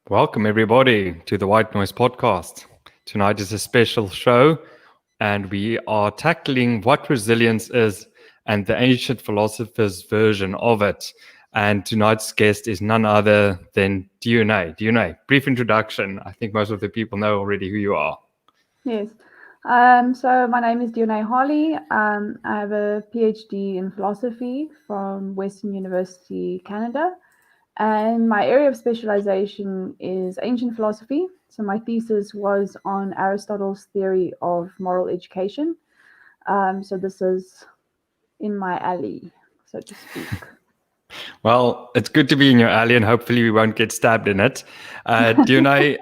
Welcome, everybody, to the White Noise Podcast. Tonight is a special show, and we are tackling what resilience is and the ancient philosophers' version of it. And tonight's guest is none other than Dione. Dione, brief introduction. I think most of the people know already who you are. Yes. So my name is Dione Harley. I have a PhD in philosophy from Western University, Canada. And my area of specialization is ancient philosophy. So my thesis was on Aristotle's theory of moral education. So this is in my alley, so to speak. Well, it's good to be in your alley, and hopefully we won't get stabbed in it. Dione,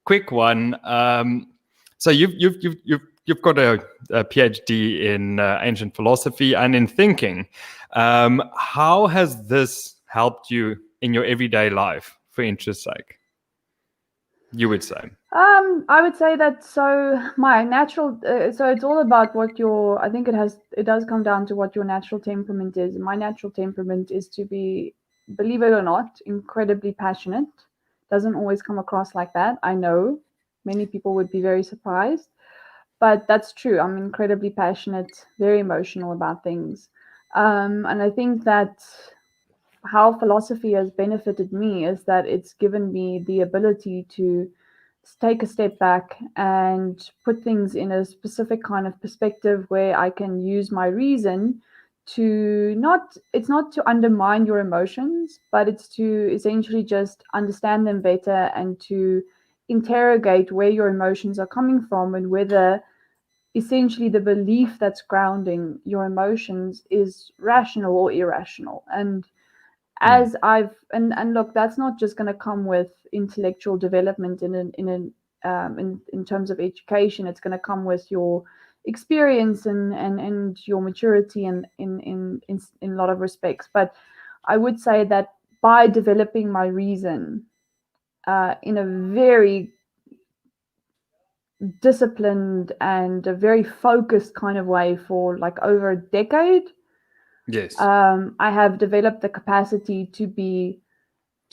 quick one. So you've got a PhD in ancient philosophy and in thinking. How has this helped you in your everyday life, for interest's sake? You would say. I would say that my natural so it's all about what your I think it does come down to what your natural temperament is. My natural temperament is to be, believe it or not, incredibly passionate. Doesn't always come across like that. I know many people would be very surprised, but that's true. I'm incredibly passionate, very emotional about things. And I think that how philosophy has benefited me is that it's given me the ability to take a step back and put things in a specific kind of perspective where I can use my reason it's not to undermine your emotions, but it's to essentially just understand them better and to interrogate where your emotions are coming from and whether essentially the belief that's grounding your emotions is rational or irrational. And as and look, that's not just going to come with intellectual development in terms of education. It's going to come with your experience and your maturity in a lot of respects. But I would say that by developing my reason in a very disciplined and a very focused kind of way for like over a decade, Yes. I have developed the capacity to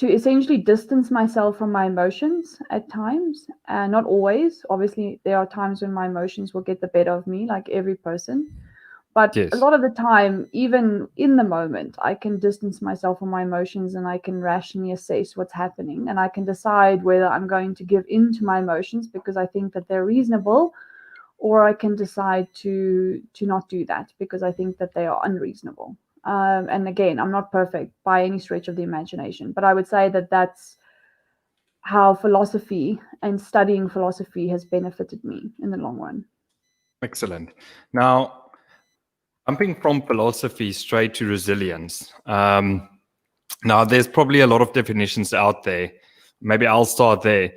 essentially distance myself from my emotions at times. Not always. Obviously, there are times when my emotions will get the better of me, like every person. But Yes. a lot of the time, even in the moment, I can distance myself from my emotions and I can rationally assess what's happening. And I can decide whether I'm going to give in to my emotions because I think that they're reasonable, or I can decide to not do that because I think that they are unreasonable. And again, I'm not perfect by any stretch of the imagination, but I would say that that's how philosophy and studying philosophy has benefited me in the long run. Excellent. Now, jumping from philosophy straight to resilience. Now, there's probably a lot of definitions out there. Maybe I'll start there.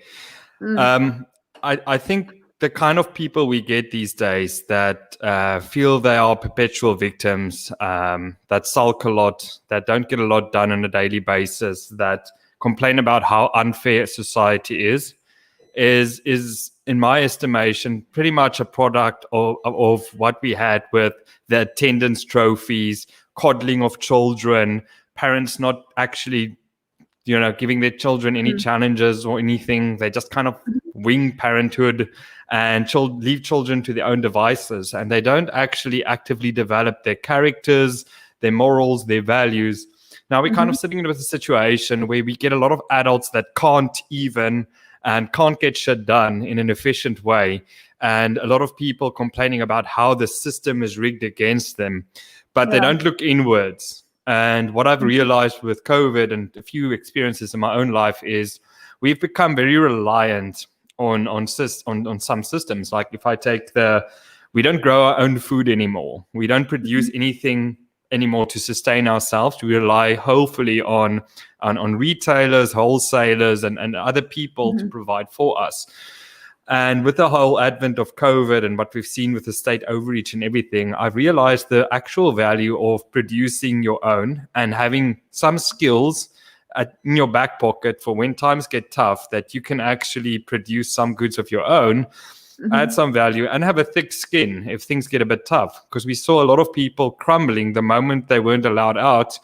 I think the kind of people we get these days that feel they are perpetual victims, that sulk a lot, that don't get a lot done on a daily basis, that complain about how unfair society is in my estimation, pretty much a product of what we had with the attendance trophies, coddling of children, parents not actually giving their children any challenges or anything. They just kind of wing parenthood and leave children to their own devices. And they don't actually actively develop their characters, their morals, their values. Now we're kind of sitting with a situation where we get a lot of adults that can't get shit done in an efficient way. And a lot of people complaining about how the system is rigged against them, but they don't look inwards. And what I've realized with COVID and a few experiences in my own life is we've become very reliant on some systems. Like if I take we don't grow our own food anymore. We don't produce anything anymore to sustain ourselves. We rely hopefully on retailers, wholesalers, and other people to provide for us. And with the whole advent of COVID and what we've seen with the state overreach and everything, I've realized the actual value of producing your own and having some skills in your back pocket for when times get tough, that you can actually produce some goods of your own, add some value, and have a thick skin if things get a bit tough. Because we saw a lot of people crumbling the moment they weren't allowed out.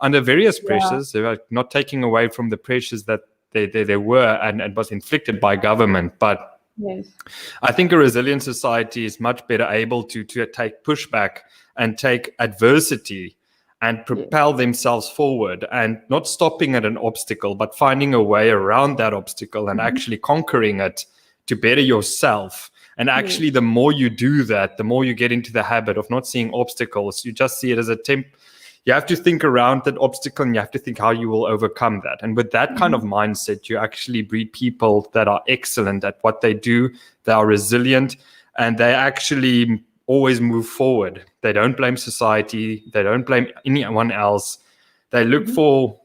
under various Yeah. pressures. They were not taking away from the pressures that they were and was inflicted by government. But Yes. I think a resilient society is much better able to take pushback and take adversity and propel themselves forward, and not stopping at an obstacle, but finding a way around that obstacle and actually conquering it to better yourself. And actually, the more you do that, the more you get into the habit of not seeing obstacles. You just see it as a you have to think around that obstacle, and you have to think how you will overcome that. And with that kind of mindset, you actually breed people that are excellent at what they do. They are resilient, and they actually always move forward. They don't blame society. They don't blame anyone else. They look for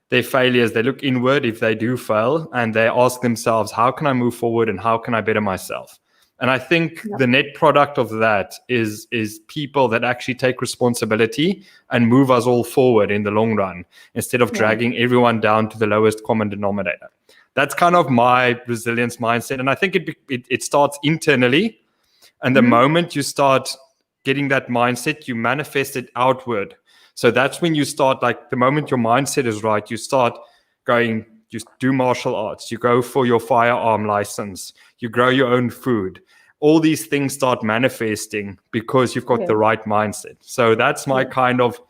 their failures. They look inward if they do fail, and they ask themselves, how can I move forward and how can I better myself? And I think the net product of that is people that actually take responsibility and move us all forward in the long run, instead of dragging everyone down to the lowest common denominator. That's kind of my resilience mindset. And I think it starts internally. And the moment you start getting that mindset, you manifest it outward. So that's when you start, like the moment your mindset is right, you start going, you do martial arts, you go for your firearm license, you grow your own food. All these things start manifesting because you've got the right mindset. So that's my kind of,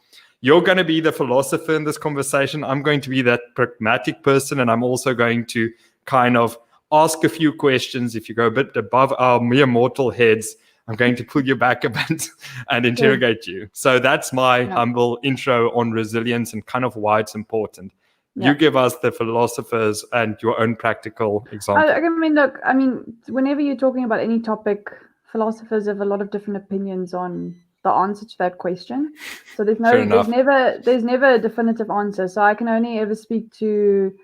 you're going to be the philosopher in this conversation. I'm going to be that pragmatic person. And I'm also going to kind of ask a few questions. If you go a bit above our mere mortal heads, I'm going to pull you back a bit and interrogate you. So that's my humble intro on resilience and kind of why it's important. You give us the philosophers and your own practical example. I mean, look, whenever you're talking about any topic, philosophers have a lot of different opinions on the answer to that question. So there's never a definitive answer. So I can only ever speak to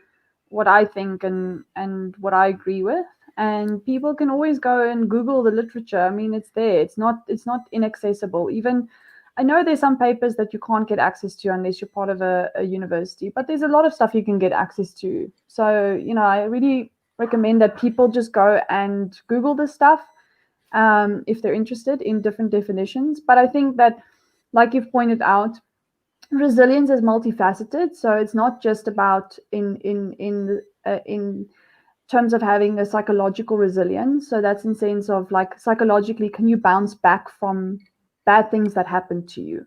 what I think and what I agree with. And people can always go and Google the literature. I mean, it's there. It's not inaccessible. Even I know there's some papers that you can't get access to unless you're part of a university, but there's a lot of stuff you can get access to. So, I really recommend that people just go and Google this stuff if they're interested in different definitions. But I think that, like you've pointed out, resilience is multifaceted. So it's not just about in terms of having a psychological resilience. So that's in sense of like psychologically, can you bounce back from bad things that happen to you?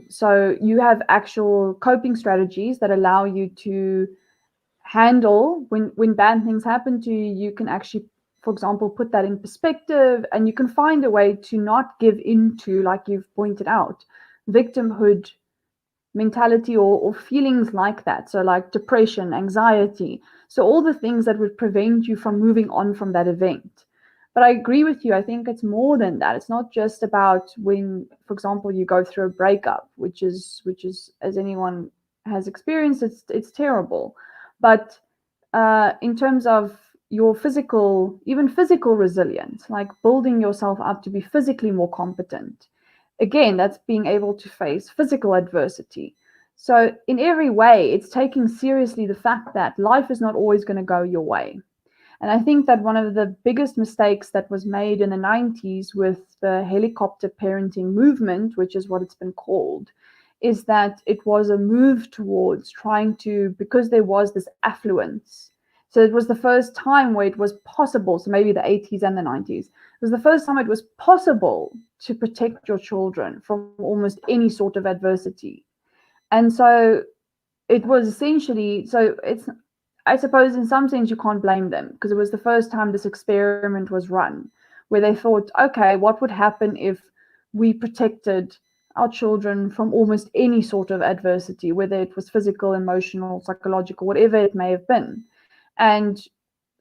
So you have actual coping strategies that allow you to handle when bad things happen to you. You can actually, for example, put that in perspective, and you can find a way to not give into, like you've pointed out, victimhood mentality or feelings like that. So like depression, anxiety. So all the things that would prevent you from moving on from that event. But I agree with you. I think it's more than that. It's not just about when, for example, you go through a breakup, which is as anyone has experienced, it's terrible. But in terms of your even physical resilience, like building yourself up to be physically more competent. Again, that's being able to face physical adversity. So in every way, it's taking seriously the fact that life is not always going to go your way. And I think that one of the biggest mistakes that was made in the 90s with the helicopter parenting movement, which is what it's been called, is that it was a move towards trying to, because there was this affluence. So it was the first time where it was possible, so maybe the 80s and the 90s, it was the first time it was possible to protect your children from almost any sort of adversity. And so it was essentially, I suppose in some sense you can't blame them, because it was the first time this experiment was run, where they thought, okay, what would happen if we protected our children from almost any sort of adversity, whether it was physical, emotional, psychological, whatever it may have been. And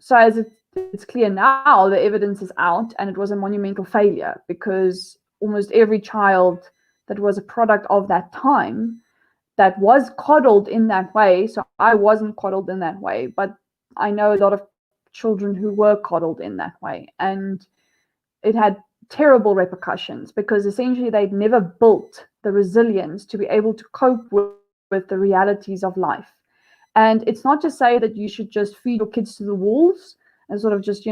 so as it's clear now, the evidence is out, and it was a monumental failure, because almost every child that was a product of that time that was coddled in that way. So I wasn't coddled in that way, but I know a lot of children who were coddled in that way. And it had terrible repercussions, because essentially they'd never built the resilience to be able to cope with the realities of life. And it's not to say that you should just feed your kids to the wolves and sort of just,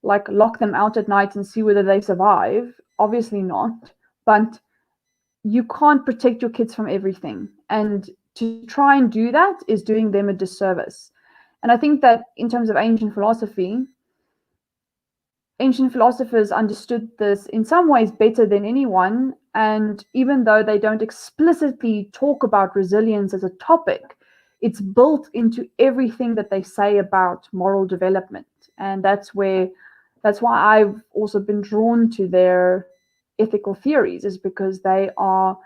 like lock them out at night and see whether they survive. Obviously not. But you can't protect your kids from everything. And to try and do that is doing them a disservice. And I think that in terms of ancient philosophy, ancient philosophers understood this in some ways better than anyone. And even though they don't explicitly talk about resilience as a topic, it's built into everything that they say about moral development. And that's why I've also been drawn to their ethical theories, is because they are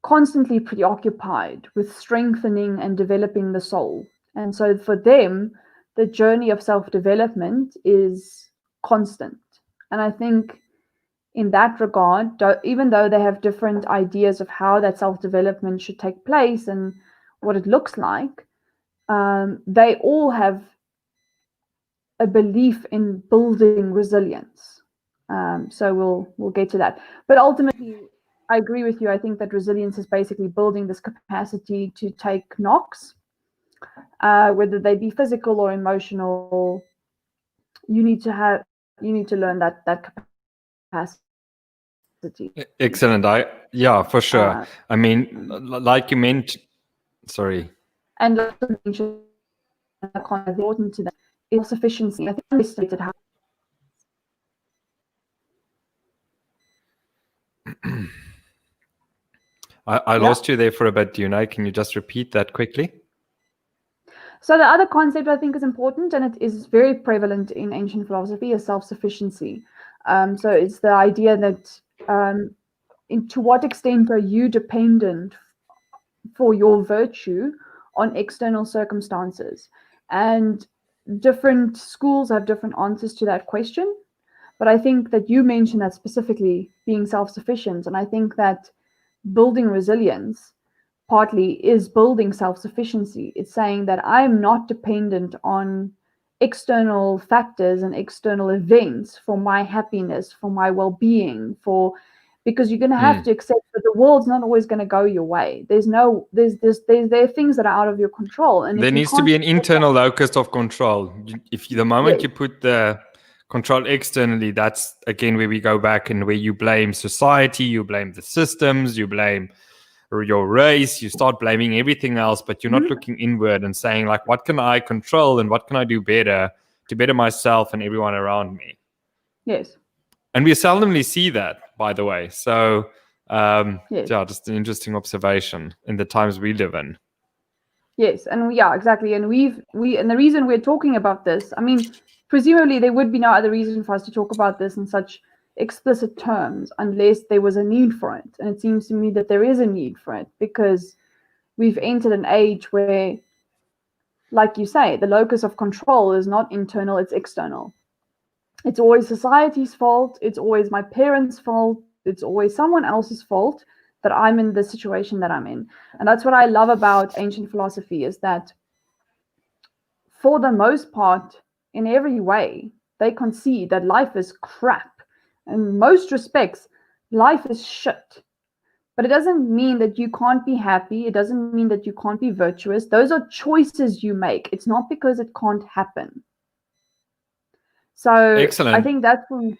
constantly preoccupied with strengthening and developing the soul. And so for them, the journey of self-development is constant. And I think in that regard, even though they have different ideas of how that self-development should take place and what it looks like, they all have a belief in building resilience. So we'll get to that. But ultimately, I agree with you. I think that resilience is basically building this capacity to take knocks, whether they be physical or emotional. You need to learn that capacity. Excellent. Yeah, for sure. I mean, like you meant. Sorry. And like you mentioned, important to that is sufficiency. I think I stated how. I lost you there for a bit, Dione. Can you just repeat that quickly? So the other concept I think is important, and it is very prevalent in ancient philosophy, is self-sufficiency. So it's the idea that to what extent are you dependent for your virtue on external circumstances? And different schools have different answers to that question. But I think that you mentioned that specifically being self-sufficient. And I think that building resilience partly is building self-sufficiency. It's saying that I'm not dependent on external factors and external events for my happiness, for my well-being, because you're going to have to accept that the world's not always going to go your way. There are things that are out of your control, and there needs to be an internal locus of control. If the moment you put the control externally, that's again where we go back and where you blame society, you blame the systems, you blame your race, you start blaming everything else, but you're not looking inward and saying, like, what can I control and what can I do better to better myself and everyone around me? Yes. And we seldomly see that, by the way. So yeah, just an interesting observation in the times we live in. Yes, and exactly. And and the reason we're talking about this, I mean, presumably there would be no other reason for us to talk about this in such explicit terms unless there was a need for it. And it seems to me that there is a need for it, because we've entered an age where, like you say, the locus of control is not internal, it's external. It's always society's fault, it's always my parents' fault, it's always someone else's fault that I'm in the situation that I'm in. And that's what I love about ancient philosophy, is that for the most part, in every way, they concede that life is crap. In most respects, life is shit. But it doesn't mean that you can't be happy. It doesn't mean that you can't be virtuous. Those are choices you make. It's not because it can't happen. So excellent. I think that's when...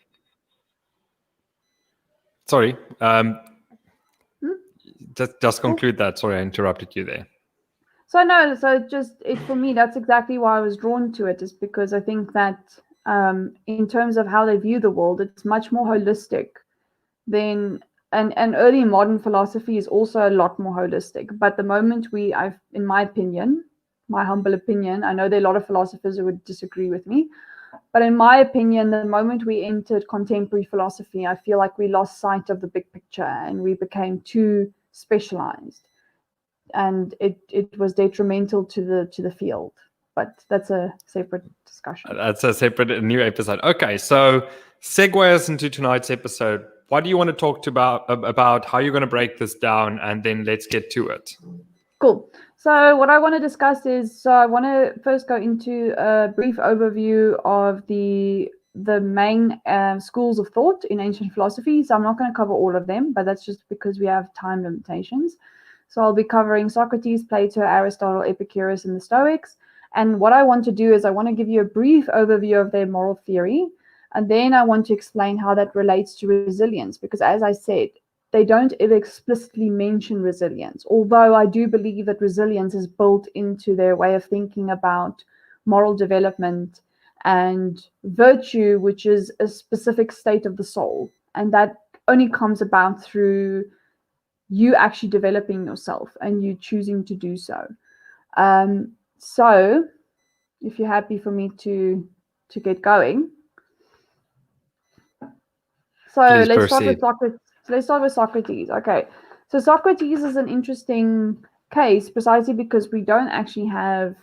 Sorry. Just conclude that. Sorry, I interrupted you there. For me, that's exactly why I was drawn to it, is because I think that in terms of how they view the world, it's much more holistic than, and early modern philosophy is also a lot more holistic. But the moment in my opinion, my humble opinion, I know there are a lot of philosophers who would disagree with me, but in my opinion, the moment we entered contemporary philosophy, I feel like we lost sight of the big picture and we became too specialized. And it was detrimental to the field. But that's a separate discussion. That's a separate new episode. Okay, so segue us into tonight's episode. What do you want to talk about how you're going to break this down, and then let's get to it. Cool. So what I want to discuss is, I want to first go into a brief overview of the main schools of thought in ancient philosophy. So I'm not going to cover all of them, but that's just because we have time limitations. So I'll be covering Socrates, Plato, Aristotle, Epicurus, and the Stoics. And what I want to do is I want to give you a brief overview of their moral theory. And then I want to explain how that relates to resilience. Because as I said, they don't ever explicitly mention resilience, although I do believe that resilience is built into their way of thinking about moral development and virtue, which is a specific state of the soul, and that only comes about through you actually developing yourself and you choosing to do so. So if you're happy for me to get going. So Please let's start proceed. with Socrates. Let's start with Socrates. Okay. So Socrates is an interesting case precisely because we don't actually have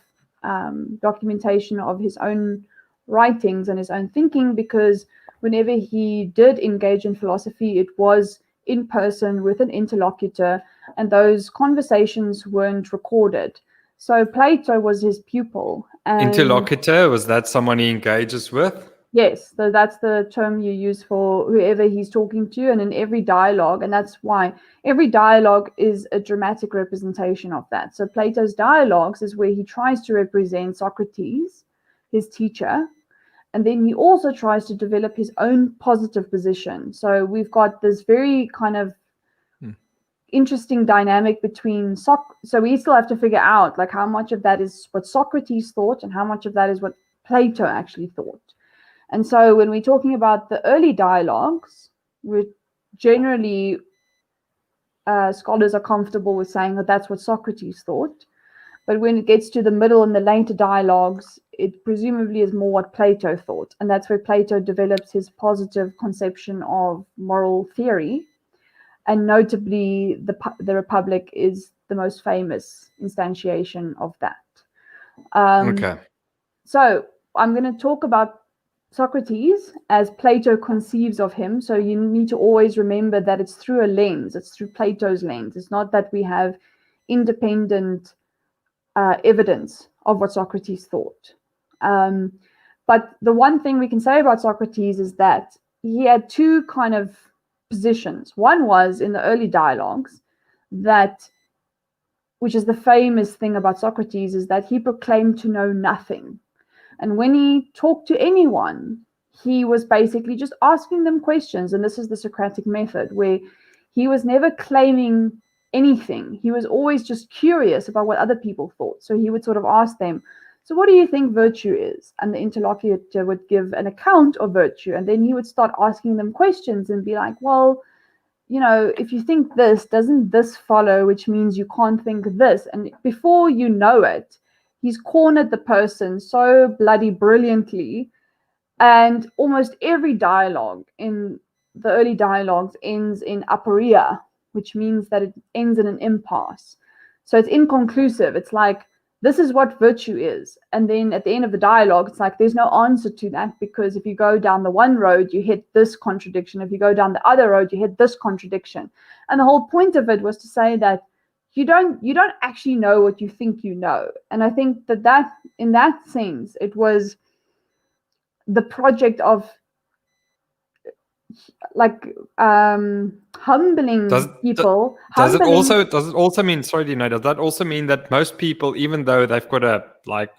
documentation of his own writings and his own thinking, because whenever he did engage in philosophy, it was in person with an interlocutor, and those conversations weren't recorded. So Plato was his pupil. And Interlocutor, was that someone he engages with? yes, so that's the term you use for whoever he's talking to, and in every dialogue, and that's why every dialogue is a dramatic representation of that. So Plato's Dialogues is where he tries to represent Socrates, his teacher, and then he also tries to develop his own positive position. So we've got this very kind of interesting dynamic between so we still have to figure out like how much of that is what Socrates thought and how much of that is what Plato actually thought. And so when we're talking about the early dialogues, we're generally scholars are comfortable with saying that that's what Socrates thought. But when it gets to the middle and the later dialogues, it presumably is more what Plato thought. And that's where Plato develops his positive conception of moral theory. And notably, the Republic is the most famous instantiation of that. Okay. So I'm going to talk about Socrates as Plato conceives of him. So you need to always remember that it's through a lens. It's through Plato's lens. It's not that we have independent evidence of what Socrates thought. But the one thing we can say about Socrates is that he had two kind of positions. One was in the early dialogues, that, which is the famous thing about Socrates, is that he proclaimed to know nothing. And when he talked to anyone, he was basically just asking them questions. And this is the Socratic method, where he was never claiming anything. He was always just curious about what other people thought. So he would sort of ask them, so what do you think virtue is? And the interlocutor would give an account of virtue. And then he would start asking them questions and be like, well, you know, if you think this, doesn't this follow, which means you can't think this? And before you know it, he's cornered the person so bloody brilliantly. And almost every dialogue in the early dialogues ends in aporia, which means that it ends in an impasse. So it's inconclusive. It's like, this is what virtue is. And then at the end of the dialogue, it's like, there's no answer to that, because if you go down the one road, you hit this contradiction. If you go down the other road, you hit this contradiction. And the whole point of it was to say that you don't actually know what you think you know. And I think that in that sense, it was the project of like humbling people. Does it also mean, sorry, Dione, does that also mean that most people, even though they've got a like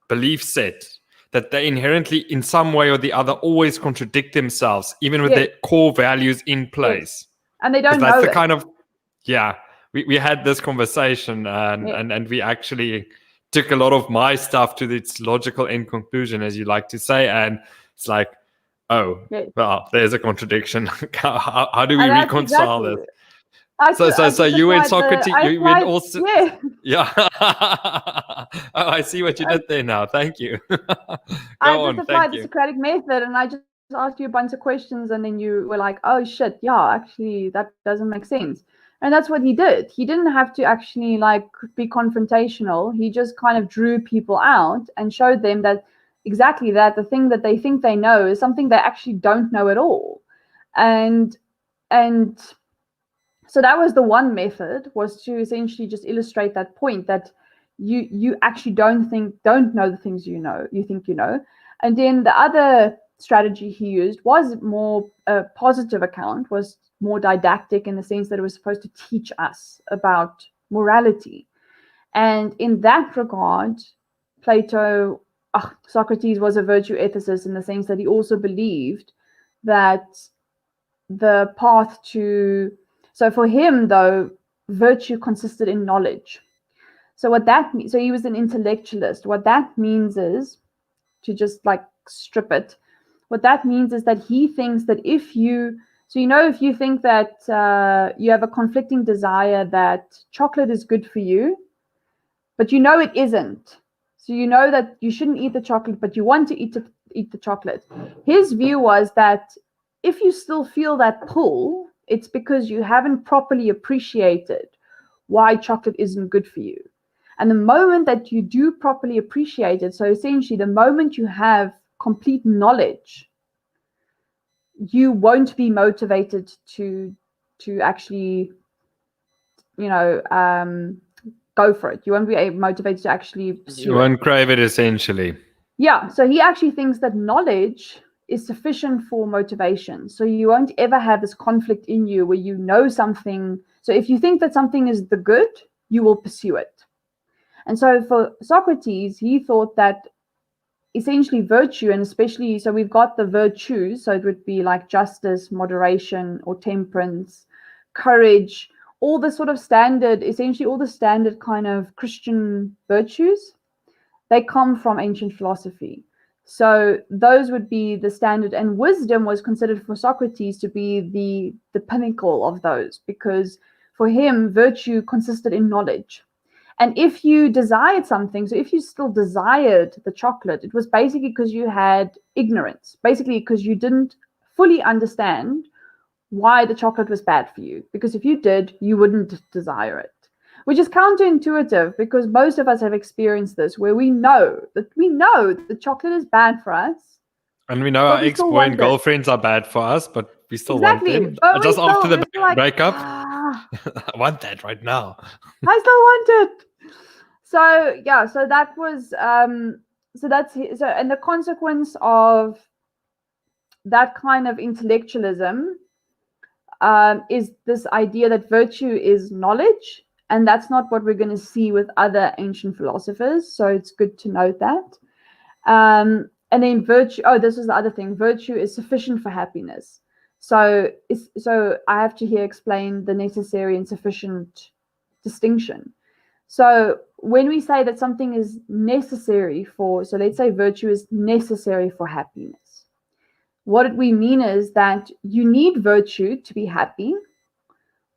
belief set, that they inherently in some way or the other always contradict themselves, even with their core values in place? Yes. And they don't know that's the it. kind of, we had this conversation and we actually took a lot of my stuff to its logical end conclusion, as you like to say, and it's like, oh, well, there's a contradiction. How do we reconcile this? So you and Socrates, you went also, oh, I see what you did there now. Thank you. I just applied the Socratic method, and I just asked you a bunch of questions, and then you were like, oh shit, yeah, actually that doesn't make sense. And that's what he did. He didn't have to actually like be confrontational. He just kind of drew people out and showed them that exactly that the thing that they think they know is something they actually don't know at all. And so that was the one method, was to essentially just illustrate that point, that you actually don't know the things you think you know. And then the other strategy he used was more a positive account, was more didactic in the sense that it was supposed to teach us about morality. And in that regard, Socrates was a virtue ethicist in the sense that he also believed that the path to So for him, though, virtue consisted in knowledge. So what that means, so he was an intellectualist. What that means is, to just like strip it, what that means is that he thinks that if you think that you have a conflicting desire that chocolate is good for you, but you know it isn't. So you know that you shouldn't eat the chocolate, but you want to eat the chocolate. His view was that if you still feel that pull, it's because you haven't properly appreciated why chocolate isn't good for you. And the moment that you do properly appreciate it, so essentially the moment you have complete knowledge, you won't be motivated to actually, go for it. You won't be motivated to actually pursue You won't crave it, essentially. Yeah, so he actually thinks that knowledge is sufficient for motivation. So you won't ever have this conflict in you where you know something. So if you think that something is the good, you will pursue it. And so for Socrates, he thought that essentially virtue, and especially, so we've got the virtues, so it would be like justice, moderation, or temperance, courage, all the sort of standard, essentially all the standard kind of Christian virtues, they come from ancient philosophy. So those would be the standard, and wisdom was considered for Socrates to be the pinnacle of those, because for him, virtue consisted in knowledge. And if you desired something, so if you still desired the chocolate, it was basically because you had ignorance, basically because you didn't fully understand why the chocolate was bad for you. Because if you did, you wouldn't desire it. Which is counterintuitive, because most of us have experienced this, where we know that chocolate is bad for us. And we know our ex-boy girlfriends are bad for us, but we still want them. But just after the breakup. I want that right now. I still want it. So yeah, so that was and the consequence of that kind of intellectualism is this idea that virtue is knowledge, and that's not what we're going to see with other ancient philosophers. So it's good to note that. And then virtue. Oh, this was the other thing. Virtue is sufficient for happiness. So I have to here explain the necessary and sufficient distinction. So when we say that something is necessary for, so let's say virtue is necessary for happiness, what we mean is that you need virtue to be happy,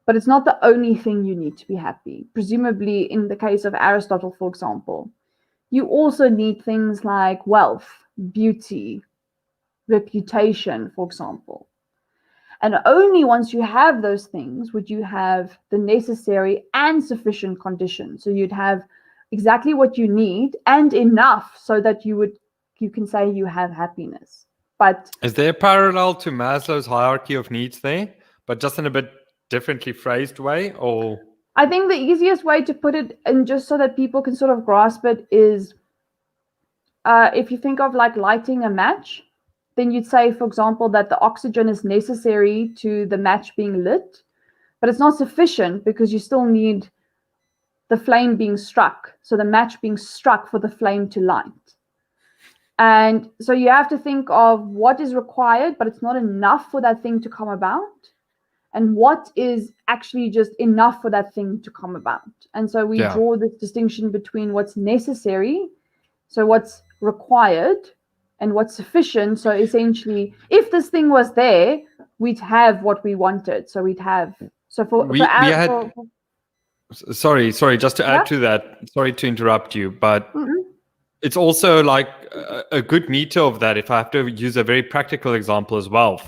but it's not the only thing you need to be happy. Presumably, in the case of Aristotle, for example, you also need things like wealth, beauty, reputation, for example. And only once you have those things would you have the necessary and sufficient conditions. So you'd have exactly what you need and enough so that you can say you have happiness. But is there a parallel to Maslow's hierarchy of needs there, but just in a bit differently phrased way? Or I think the easiest way to put it, and just so that people can sort of grasp it, is if you think of like lighting a match, then you'd say, for example, that the oxygen is necessary to the match being lit, but it's not sufficient because you still need the flame being struck, so the match being struck for the flame to light. And so you have to think of what is required, but it's not enough for that thing to come about, and what is actually just enough for that thing to come about. And so we draw this distinction between what's necessary, so what's required, and what's sufficient. So essentially, if this thing was there, we'd have what we wanted. So we'd have. So sorry, just to add to that. Sorry to interrupt you, but it's also like a good meter of that. If I have to use a very practical example as well,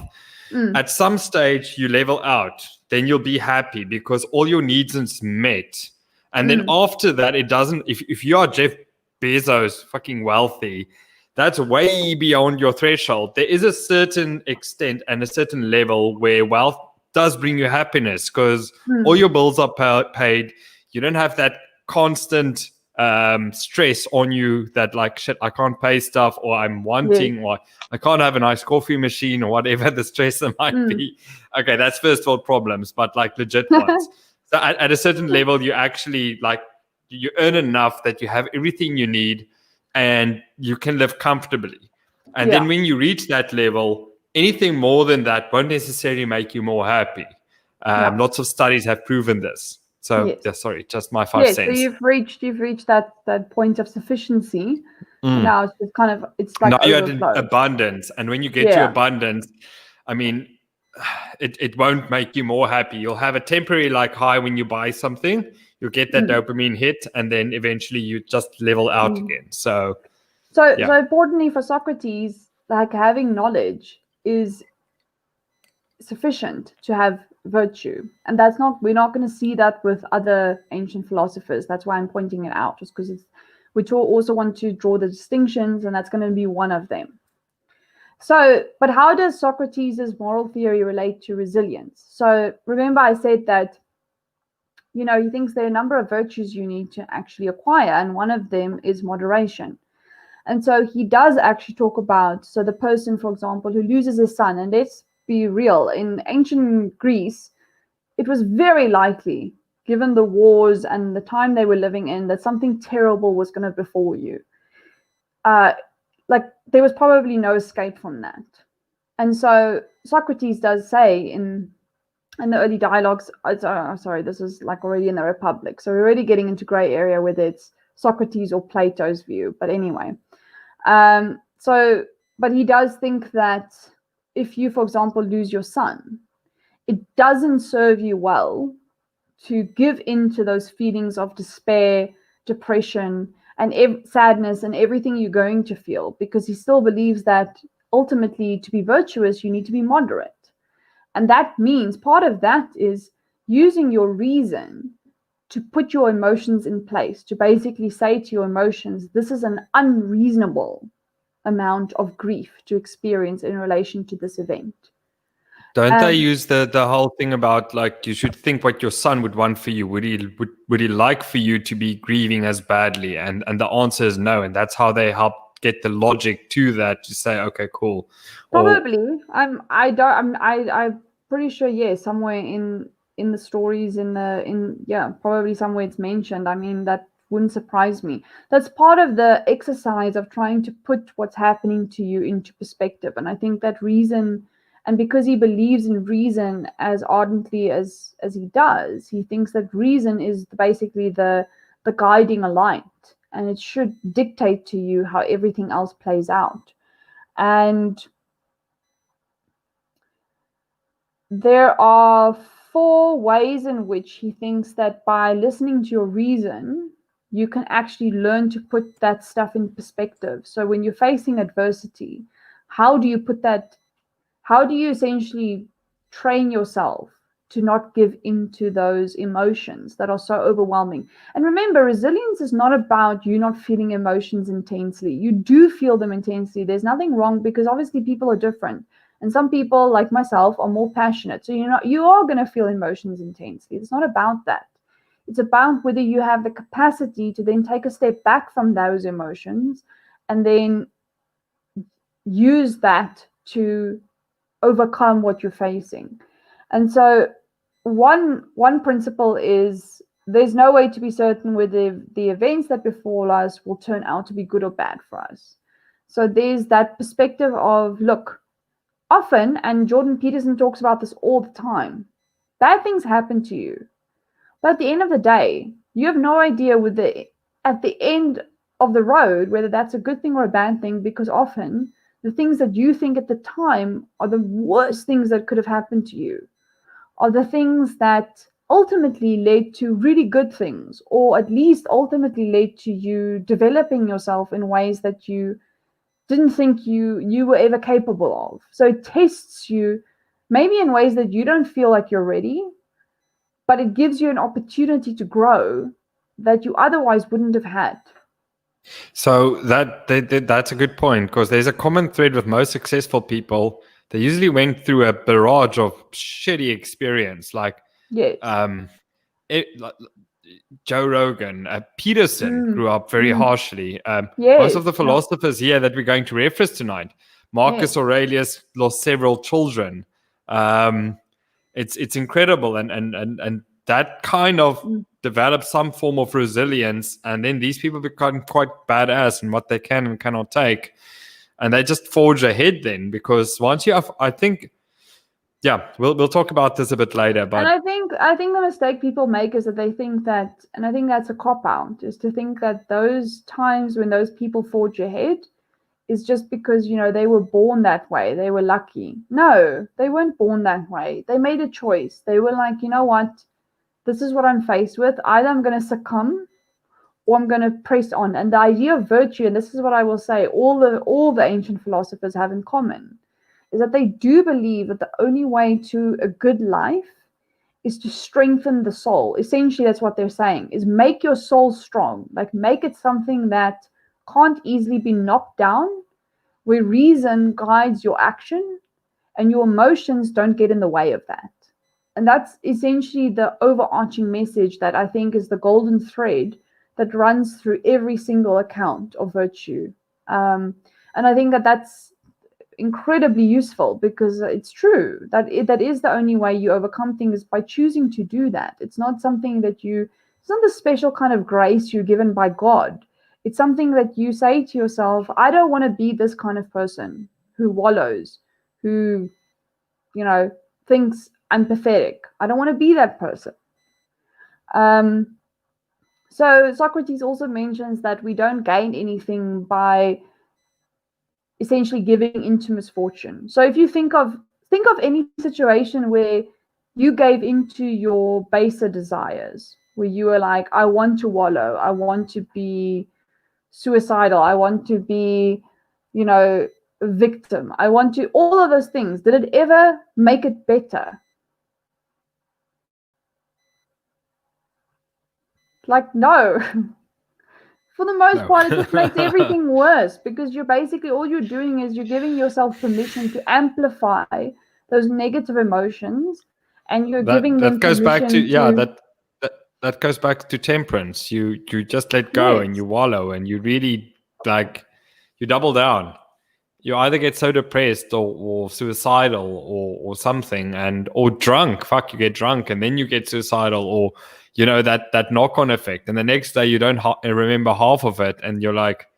at some stage you level out, then you'll be happy because all your needs is met, and then after that, it doesn't. If you are Jeff Bezos, fucking wealthy, that's way beyond your threshold. There is a certain extent and a certain level where wealth does bring you happiness because all your bills are paid. You don't have that constant stress on you that like, shit, I can't pay stuff, or I'm wanting, or I can't have a nice coffee machine, or whatever the stress there might be. Okay, that's first world problems, but like legit ones. So at a certain level, you actually like, you earn enough that you have everything you need and you can live comfortably. And then when you reach that level, anything more than that won't necessarily make you more happy. Lots of studies have proven this. So, Yes. yeah, sorry, just my 5 Yes, so cents. you've reached that point of sufficiency. And now it's just kind of, it's like now you're at overflow. abundance, and when you get to Yeah. abundance, I mean, it won't make you more happy. You'll have a temporary like high when you buy something. You'll get that dopamine hit, and then eventually you just level out again. So importantly for Socrates, like having knowledge is sufficient to have virtue, and we're not going to see that with other ancient philosophers. That's why I'm pointing it out, just because we also want to draw the distinctions, and that's going to be one of them. So, but how does Socrates' moral theory relate to resilience? So remember I said that, he thinks there are a number of virtues you need to actually acquire, and one of them is moderation. And so he does actually talk about, so the person, for example, who loses his son, and let's be real, in ancient Greece, it was very likely, given the wars and the time they were living in, that something terrible was going to befall you. Like there was probably no escape from that. And so Socrates does say in the early dialogues, sorry, this is like already in the Republic. So we're already getting into gray area, whether it's Socrates or Plato's view. But anyway, but he does think that if you, for example, lose your son, it doesn't serve you well to give in to those feelings of despair, depression, and sadness and everything you're going to feel, because he still believes that ultimately to be virtuous, you need to be moderate. And that means part of that is using your reason to put your emotions in place, to basically say to your emotions, this is an unreasonable amount of grief to experience in relation to this event. Don't they use the whole thing about like you should think what your son would want for you? Would he like for you to be grieving as badly? And the answer is no, and that's how they help get the logic to that to say, okay, cool. Probably. I'm pretty sure, yes, somewhere in the stories probably somewhere it's mentioned. I mean, that wouldn't surprise me. That's part of the exercise of trying to put what's happening to you into perspective. And I think that reason, and because he believes in reason as ardently as he does, he thinks that reason is basically the guiding light, and it should dictate to you how everything else plays out. And there are 4 ways in which he thinks that by listening to your reason, you can actually learn to put that stuff in perspective. So when you're facing adversity, how do you essentially train yourself to not give into those emotions that are so overwhelming? And remember, resilience is not about you not feeling emotions intensely. You do feel them intensely. There's nothing wrong, because obviously people are different. And some people, like myself, are more passionate. So you are going to feel emotions intensely. It's not about that. It's about whether you have the capacity to then take a step back from those emotions and then use that to overcome what you're facing. And so one principle is there's no way to be certain whether the events that befall us will turn out to be good or bad for us. So there's that perspective of, look, often, and Jordan Peterson talks about this all the time, bad things happen to you. But at the end of the day, you have no idea at the end of the road whether that's a good thing or a bad thing, because often the things that you think at the time are the worst things that could have happened to you, are the things that ultimately led to really good things, or at least ultimately led to you developing yourself in ways that you didn't think you were ever capable of. So it tests you maybe in ways that you don't feel like you're ready, but it gives you an opportunity to grow that you otherwise wouldn't have had. So that's a good point, because there's a common thread with most successful people. They usually went through a barrage of shitty experience, like Yes. Joe Rogan, Peterson grew up very harshly. Yes, most of the philosophers here that we're going to reference tonight, Marcus Aurelius lost several children. It's incredible, and that kind of develops some form of resilience, and then these people become quite badass in what they can and cannot take, and they just forge ahead then, because once you have, I think Yeah, we'll talk about this a bit later, but And I think the mistake people make is that they think that, and I think that's a cop out, is to think that those times when those people forge ahead is just because, you know, they were born that way. They were lucky. No, they weren't born that way. They made a choice. They were like, you know what? This is what I'm faced with. Either I'm going to succumb or I'm going to press on. And the idea of virtue, and this is what I will say, all the ancient philosophers have in common, is that they do believe that the only way to a good life is to strengthen the soul. Essentially, that's what they're saying, is make your soul strong. Like, make it something that can't easily be knocked down, where reason guides your action and your emotions don't get in the way of that. And that's essentially the overarching message that I think is the golden thread that runs through every single account of virtue. And I think that that's incredibly useful, because it's true that that is the only way you overcome things, by choosing to do that. It's not something that it's not a special kind of grace you're given by God. It's something that you say to yourself, I don't want to be this kind of person who wallows, who, you know, thinks I'm pathetic. I don't want to be that person. So Socrates also mentions that we don't gain anything by essentially giving into misfortune. So if you think of any situation where you gave into your baser desires, where you were like, I want to wallow, I want to be suicidal, I want to be, you know, a victim, I want to, all of those things, did it ever make it better? Like, no. For the most part, it just makes everything worse, because you're basically, all you're doing is you're giving yourself permission to amplify those negative emotions, and you're giving them goes back to, permission to that goes back to temperance. You just let go, yes. and you wallow, and you really, like, you double down. You either get so depressed or suicidal or something, and or drunk. Fuck, you get drunk and then you get suicidal, or, you know, that knock-on effect. And the next day you don't remember half of it, and you're like,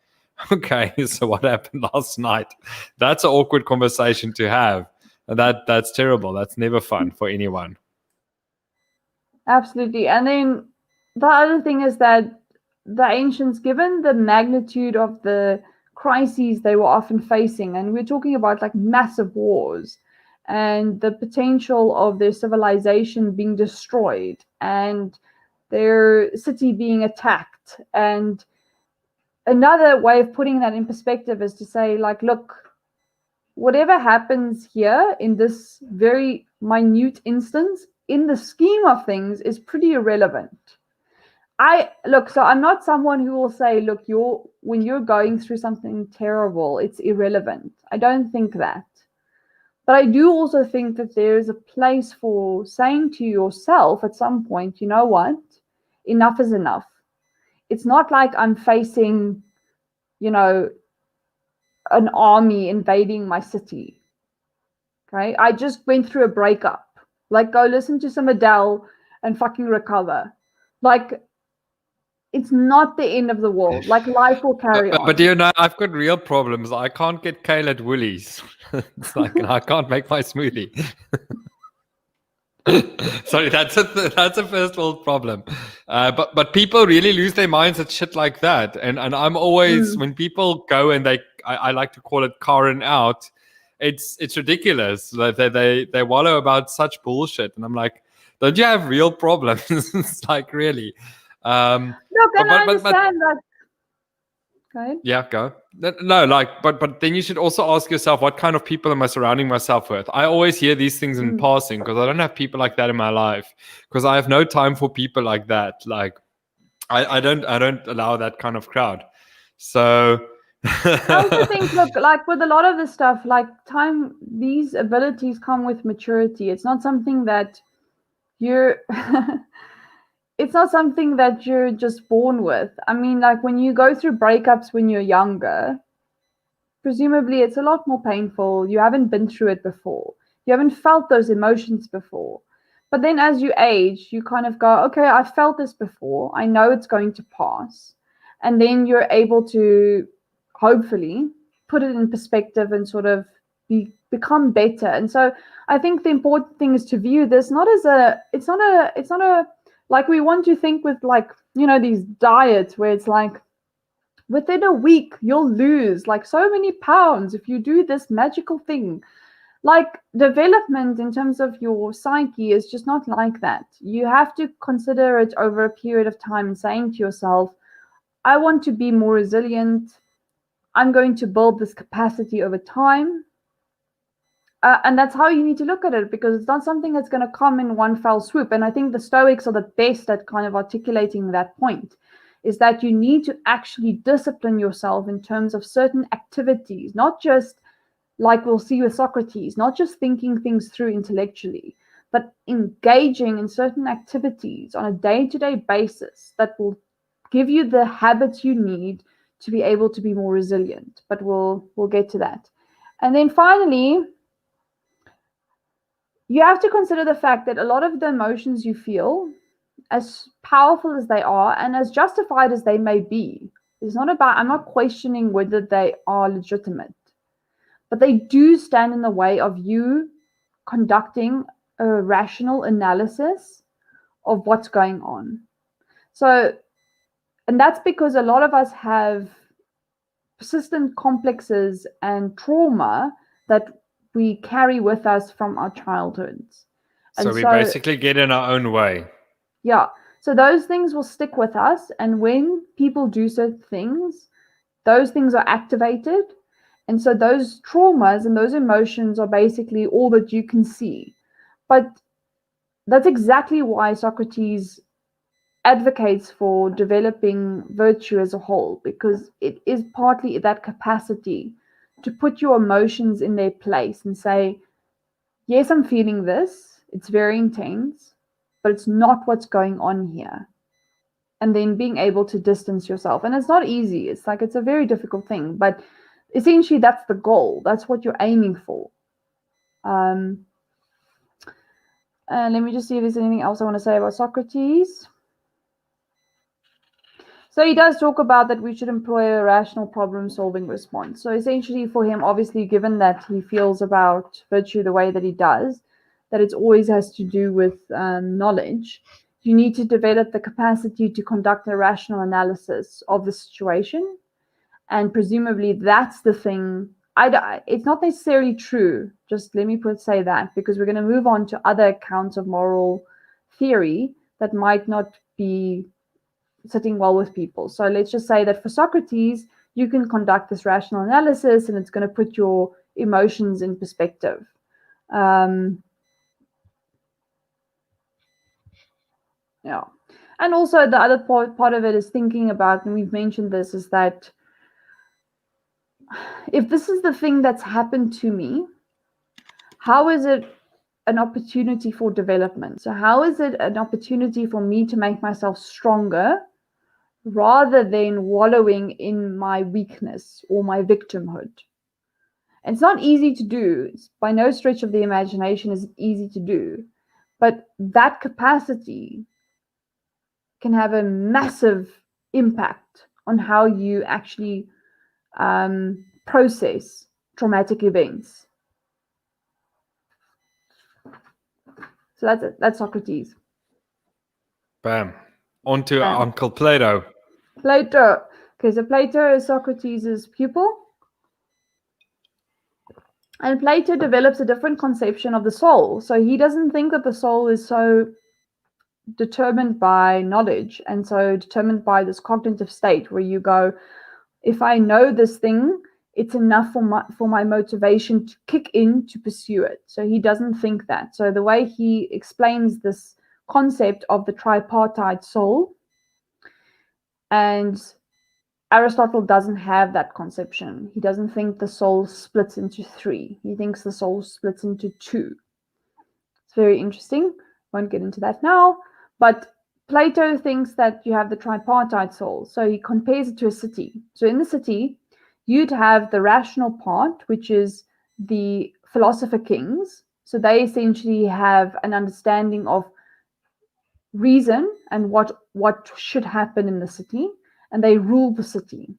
okay, so what happened last night? That's an awkward conversation to have, and that's terrible. That's never fun for anyone. Absolutely. And then the other thing is that the ancients, given the magnitude of the crises they were often facing, and we're talking about like massive wars, and the potential of their civilization being destroyed, and their city being attacked. And another way of putting that in perspective is to say, like, look, whatever happens here in this very minute instance, in the scheme of things, is pretty irrelevant. So I'm not someone who will say, look, when you're going through something terrible, it's irrelevant. I don't think that. But I do also think that there's a place for saying to yourself at some point, you know what? Enough is enough. It's not like I'm facing, you know, an army invading my city. Okay. I just went through a breakup. Like, go listen to some Adele and fucking recover. Like, it's not the end of the world. Like, life will carry on. But you know, I've got real problems. I can't get kale at Woolies. It's like, I can't make my smoothie. Sorry, that's a first world problem. But people really lose their minds at shit like that. And I'm always, when people go and I like to call it Karen out, it's ridiculous. Like they wallow about such bullshit, and I'm like, don't you have real problems? It's like, really. Look, and I understand that. Okay. Yeah, go. No, like, but then you should also ask yourself, what kind of people am I surrounding myself with? I always hear these things in passing, because I don't have people like that in my life, because I have no time for people like that. Like, I don't allow that kind of crowd. So I also think, look, like with a lot of this stuff, like these abilities come with maturity. It's not something that you're it's not something that you're just born with. I mean, like, when you go through breakups when you're younger, presumably it's a lot more painful. You haven't been through it before. You haven't felt those emotions before. But then as you age, you kind of go, okay, I've felt this before. I know it's going to pass. And then you're able to hopefully put it in perspective and sort of be become better. And so I think the important thing is to view this not as it's not a like we want to think with like, these diets where it's like within a week you'll lose like so many pounds if you do this magical thing. Like development in terms of your psyche is just not like that. You have to consider it over a period of time and saying to yourself, I want to be more resilient. I'm going to build this capacity over time. And that's how you need to look at it, because it's not something that's going to come in one fell swoop. And I think the Stoics are the best at kind of articulating that point, is that you need to actually discipline yourself in terms of certain activities, not just like we'll see with Socrates, not just thinking things through intellectually, but engaging in certain activities on a day-to-day basis that will give you the habits you need to be able to be more resilient. But we'll get to that. And then finally, you have to consider the fact that a lot of the emotions you feel, as powerful as they are and as justified as they may be, it's not about, I'm not questioning whether they are legitimate, but they do stand in the way of you conducting a rational analysis of what's going on. So, and that's because a lot of us have persistent complexes and trauma that we carry with us from our childhoods. So we basically get in our own way. Yeah. So those things will stick with us. And when people do certain things, those things are activated. And so those traumas and those emotions are basically all that you can see. But that's exactly why Socrates advocates for developing virtue as a whole, because it is partly that capacity to put your emotions in their place and say, yes, I'm feeling this, it's very intense, but it's not what's going on here. And then being able to distance yourself. And it's not easy. It's a very difficult thing, but essentially that's the goal. That's what you're aiming for. Let me just see if there's anything else I want to say about Socrates. So he does talk about that we should employ a rational problem-solving response. So essentially for him, obviously, given that he feels about virtue the way that he does, that it always has to do with knowledge, you need to develop the capacity to conduct a rational analysis of the situation. And presumably that's the thing. It's not necessarily true. Just let me say that, because we're going to move on to other accounts of moral theory that might not be sitting well with people. So let's just say that for Socrates, you can conduct this rational analysis and it's going to put your emotions in perspective. Yeah. And also the other part of it is thinking about, and we've mentioned this, is that if this is the thing that's happened to me, how is it an opportunity for development? So how is it an opportunity for me to make myself stronger rather than wallowing in my weakness or my victimhood? And it's not easy to do. It's by no stretch of the imagination is it easy to do. But that capacity can have a massive impact on how you actually process traumatic events. So that's it. That's Socrates. Bam. On to Uncle Plato. Plato. Okay, so Plato is Socrates' pupil. And Plato develops a different conception of the soul. So he doesn't think that the soul is so determined by knowledge and so determined by this cognitive state where you go, if I know this thing, it's enough for my motivation to kick in to pursue it. So he doesn't think that. So the way he explains this concept of the tripartite soul, and Aristotle doesn't have that conception. He doesn't think the soul splits into three. He thinks the soul splits into two. It's very interesting. Won't get into that now. But Plato thinks that you have the tripartite soul. So he compares it to a city. So in the city, you'd have the rational part, which is the Philosopher Kings. So they essentially have an understanding of reason and what should happen in the city, and they rule the city.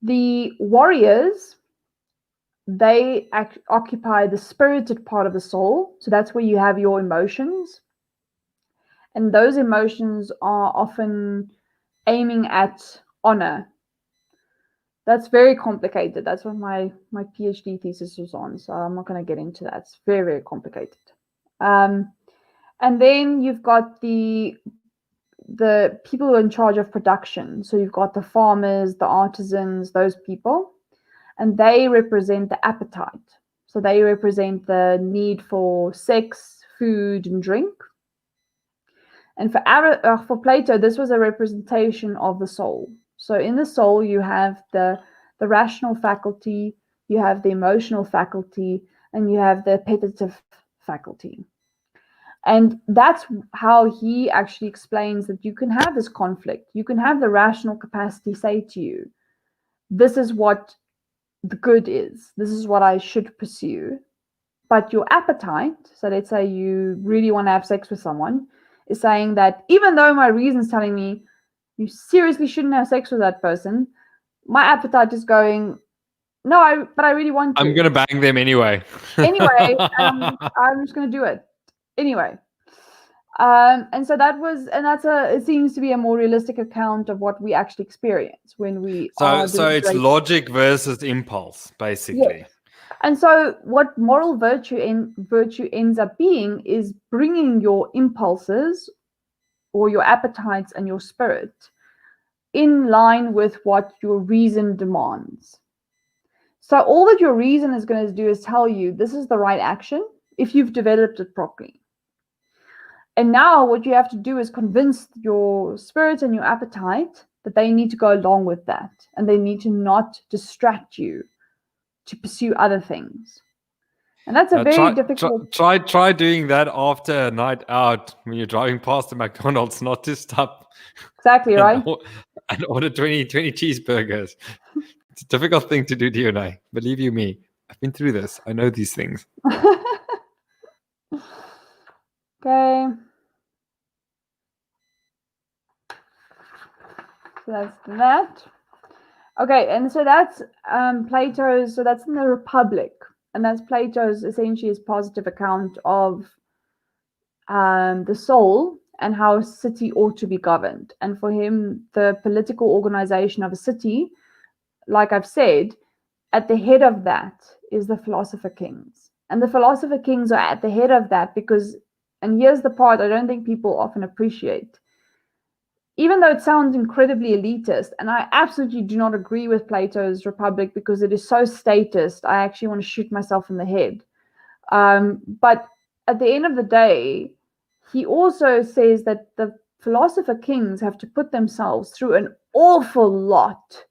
The warriors they occupy the spirited part of the soul. So that's where you have your emotions. And those emotions are often aiming at honor. That's very complicated. That's what my PhD thesis was on. So I'm not going to get into that. It's very, very complicated. And then you've got the people who are in charge of production. So you've got the farmers, the artisans, those people, and they represent the appetite. So they represent the need for sex, food, and drink. And for Plato, this was a representation of the soul. So in the soul, you have the rational faculty, you have the emotional faculty, and you have the appetitive faculty. And that's how he actually explains that you can have this conflict. You can have the rational capacity say to you, this is what the good is. This is what I should pursue. But your appetite, so let's say you really want to have sex with someone, is saying that even though my reason's telling me you seriously shouldn't have sex with that person, my appetite is going, no, but I really want to. I'm going to bang them anyway. Anyway, I'm just going to do it. Anyway. And so it seems to be a more realistic account of what we actually experience when we so it's logic versus impulse, basically. Yes. And so what moral virtue ends up being is bringing your impulses or your appetites and your spirit in line with what your reason demands. So all that your reason is going to do is tell you this is the right action if you've developed it properly. And now what you have to do is convince your spirit and your appetite that they need to go along with that, and they need to not distract you to pursue other things. And that's a very difficult... Try doing that after a night out when you're driving past the McDonald's, not to stop. Exactly, right? And order 20 cheeseburgers. It's a difficult thing to do, Dione. Believe you me. I've been through this. I know these things. Okay. So that's that. Okay, and so that's Plato's, so that's in the Republic. And that's Plato's essentially his positive account of the soul and how a city ought to be governed. And for him, the political organization of a city, like I've said, at the head of that is the Philosopher Kings. And the Philosopher Kings are at the head of that because, and here's the part I don't think people often appreciate, even though it sounds incredibly elitist, and I absolutely do not agree with Plato's Republic because it is so statist, I actually want to shoot myself in the head. But at the end of the day, he also says that the Philosopher Kings have to put themselves through an awful lot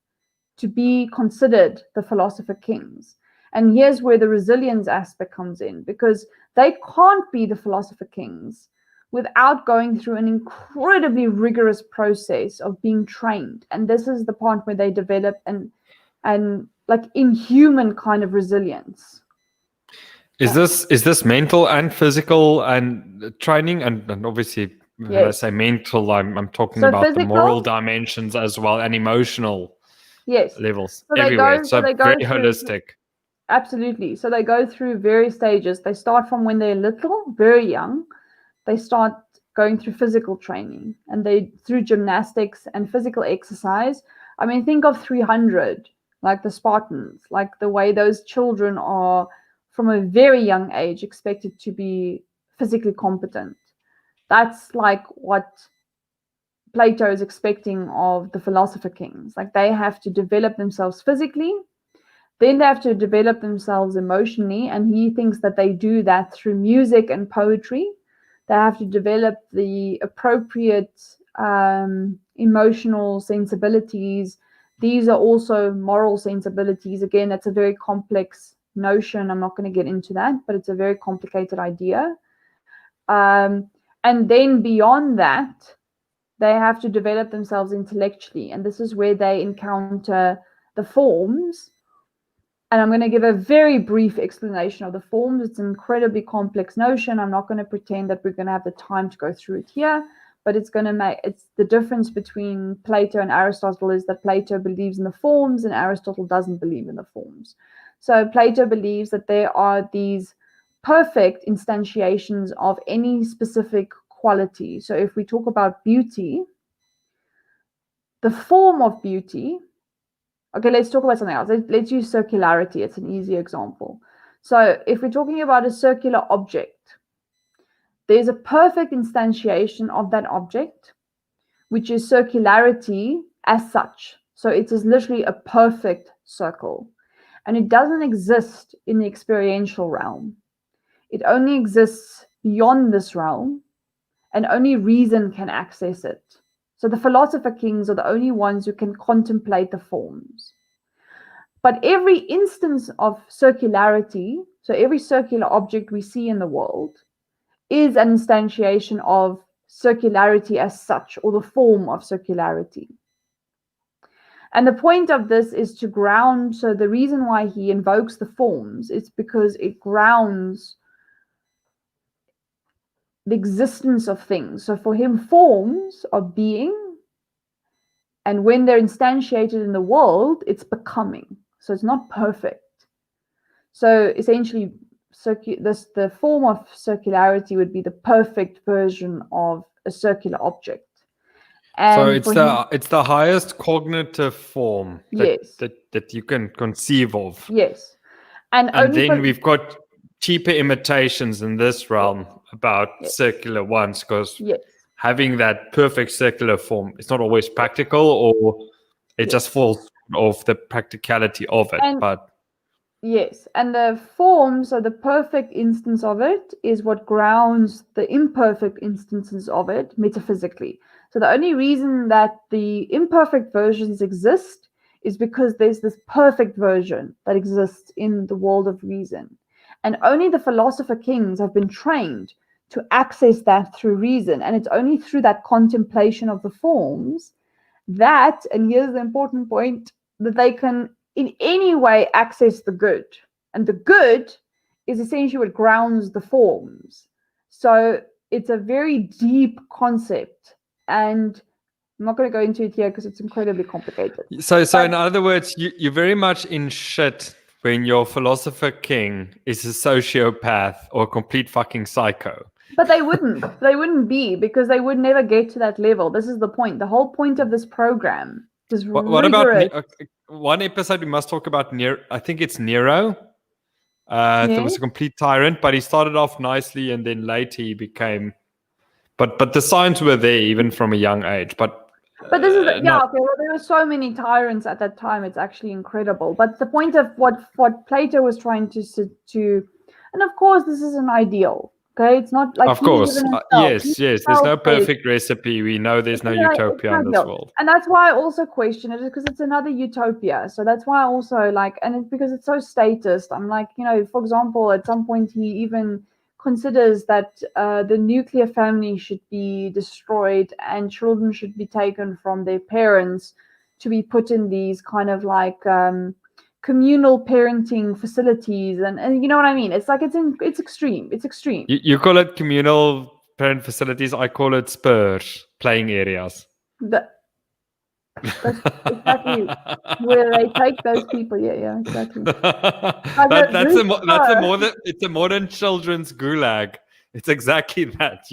to be considered the Philosopher Kings. And here's where the resilience aspect comes in, because they can't be the Philosopher Kings without going through an incredibly rigorous process of being trained. And this is the part where they develop and like inhuman kind of resilience. Is this mental and physical and training? And obviously, when I say mental, I'm talking about physical, the moral dimensions as well, and emotional levels everywhere. So very holistic. Absolutely. So they go through various stages. They start from when they're little, very young. They start going through physical training, and they through gymnastics and physical exercise. I mean, think of 300, like the Spartans, like the way those children are from a very young age expected to be physically competent. That's like what Plato is expecting of the Philosopher Kings. Like they have to develop themselves physically, then they have to develop themselves emotionally, and he thinks that they do that through music and poetry. They have to develop the appropriate emotional sensibilities. These are also moral sensibilities. Again, that's a very complex notion. I'm not going to get into that, but it's a very complicated idea. And then beyond that, they have to develop themselves intellectually. And this is where they encounter the forms. And I'm going to give a very brief explanation of the forms. It's an incredibly complex notion. I'm not going to pretend that we're going to have the time to go through it here, but it's the difference between Plato and Aristotle is that Plato believes in the forms and Aristotle doesn't believe in the forms. So Plato believes that there are these perfect instantiations of any specific quality. So if we talk about beauty, the form of beauty, okay, let's talk about something else. Let's use circularity. It's an easy example. So if we're talking about a circular object, there's a perfect instantiation of that object, which is circularity as such. So it is literally a perfect circle. And it doesn't exist in the experiential realm. It only exists beyond this realm, and only reason can access it. So the Philosopher Kings are the only ones who can contemplate the forms. But every instance of circularity, so every circular object we see in the world, is an instantiation of circularity as such, or the form of circularity. And the point of this is to ground. So the reason why he invokes the forms is because it grounds the existence of things. So for him, forms are being, and when they're instantiated in the world, it's becoming. So it's not perfect. So essentially, the form of circularity would be the perfect version of a circular object. And so it's the highest cognitive form yes, that you can conceive of. Yes. And then we've got cheaper imitations in this realm about circular ones, because having that perfect circular form, it's not always practical, or it just falls off the practicality of it. But yes, and the form, so the perfect instance of it is what grounds the imperfect instances of it metaphysically. So the only reason that the imperfect versions exist is because there's this perfect version that exists in the world of reason. And only the Philosopher Kings have been trained to access that through reason. And it's only through that contemplation of the forms that, and here's the important point, that they can in any way access the good. And the good is essentially what grounds the forms. So it's a very deep concept. And I'm not going to go into it here because it's incredibly complicated. So in other words, you're very much in shit when your Philosopher King is a sociopath or a complete fucking psycho. But they wouldn't be, because they would never get to that level. This is the point. The whole point of this program is what about one episode we must talk about? I think it's Nero. There was a complete tyrant, but he started off nicely, and then later he became. But the signs were there even from a young age. But this is well, there were so many tyrants at that time. It's actually incredible. But the point of what Plato was trying to, and of course this is an ideal. Okay, it's not like, of course, yes. There's no perfect recipe. We know there's no utopia in this world, and that's why I also question it, because it's another utopia. So that's why I also and it's because it's so statist. I'm like, for example, at some point he even considers that the nuclear family should be destroyed and children should be taken from their parents to be put in these kind of communal parenting facilities, and you know what I mean. It's like it's extreme. It's extreme. You call it communal parent facilities. I call it spurs, playing areas. That's exactly where they take those people. Yeah, exactly. It's a modern children's gulag. It's exactly that.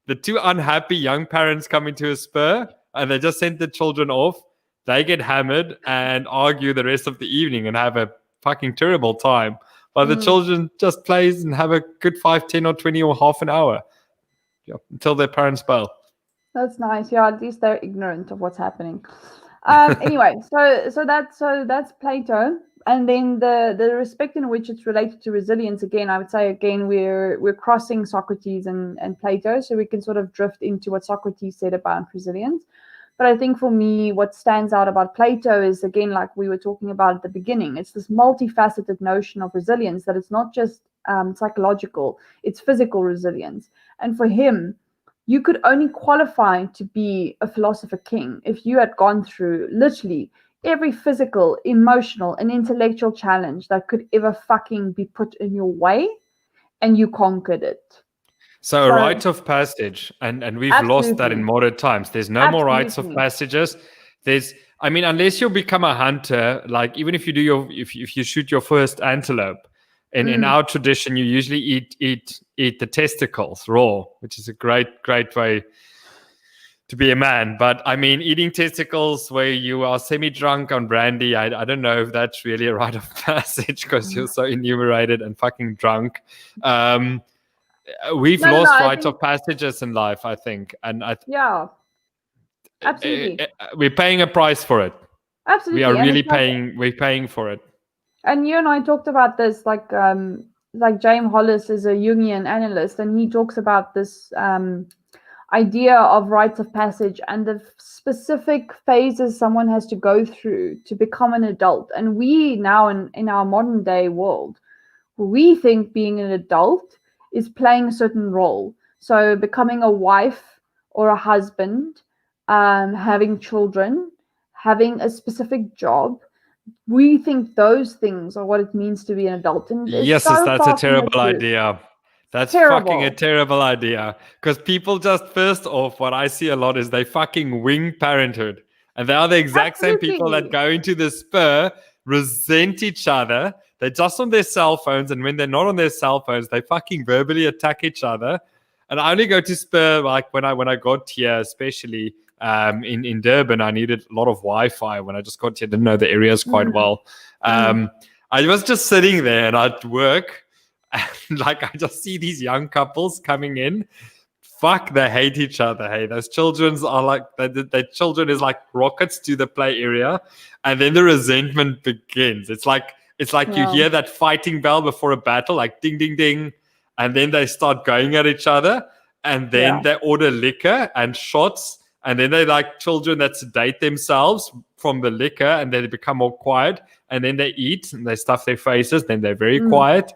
The two unhappy young parents come into a spur and they just send the children off. They get hammered and argue the rest of the evening and have a fucking terrible time. While the children just plays and have a good 5, 10 or 20 or half an hour until their parents bail. That's nice. Yeah, at least they're ignorant of what's happening. Anyway, so that's Plato. And then the respect in which it's related to resilience, again, I would say, we're crossing Socrates and Plato, so we can sort of drift into what Socrates said about resilience. But I think for me, what stands out about Plato is, again, like we were talking about at the beginning, it's this multifaceted notion of resilience, that it's not just psychological, it's physical resilience. And for him, you could only qualify to be a Philosopher King if you had gone through literally every physical, emotional, and intellectual challenge that could ever fucking be put in your way, and you conquered it. So a rite of passage, and we've lost that in modern times. There's no more rites of passages. Unless you become a hunter, like even if you do if you shoot your first antelope, in our tradition, you usually eat the testicles raw, which is a great way to be a man. But eating testicles where you are semi-drunk on brandy, I don't know if that's really a rite of passage because you're so enumerated and fucking drunk. We've lost rites of passages in life, I think, and yeah, absolutely, we're paying a price for it. Absolutely, we are really paying. We're paying for it. And you and I talked about this, like James Hollis is a Jungian analyst, and he talks about this idea of rites of passage and the specific phases someone has to go through to become an adult. And we now in our modern day world, we think being an adult is playing a certain role. So becoming a wife or a husband, having children, having a specific job. We think those things are what it means to be an adult. And yes, so that's a terrible idea. That's fucking a terrible idea. Because people just, first off, what I see a lot is they fucking wing parenthood. And they are the exact same people that go into the spur, resent each other. They're just on their cell phones. And when they're not on their cell phones, they fucking verbally attack each other. And I only go to spur, like when I got here, especially in Durban, I needed a lot of Wi-Fi. When I just got here, didn't know the areas quite well. I was just sitting there and I'd work. And like I just see these young couples coming in. Fuck, they hate each other. Hey, those children are like their children is like rockets to the play area, and then the resentment begins. It's like you hear that fighting bell before a battle, like ding ding ding, and then they start going at each other, and then they order liquor and shots, and then they like children that sedate themselves from the liquor, and then they become more quiet, and then they eat and they stuff their faces, then they're very quiet.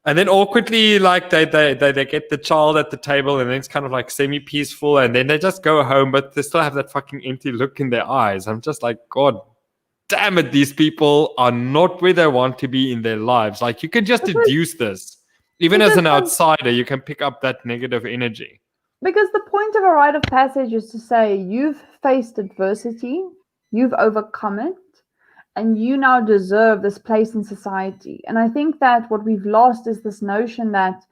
And then awkwardly, like they get the child at the table, and then it's kind of like semi-peaceful, and then they just go home, but they still have that fucking empty look in their eyes. I'm just like, God damn it, these people are not where they want to be in their lives. Like, you can just deduce this. Even as an outsider, you can pick up that negative energy. Because the point of a rite of passage is to say, you've faced adversity, you've overcome it, and you now deserve this place in society. And I think that what we've lost is this notion that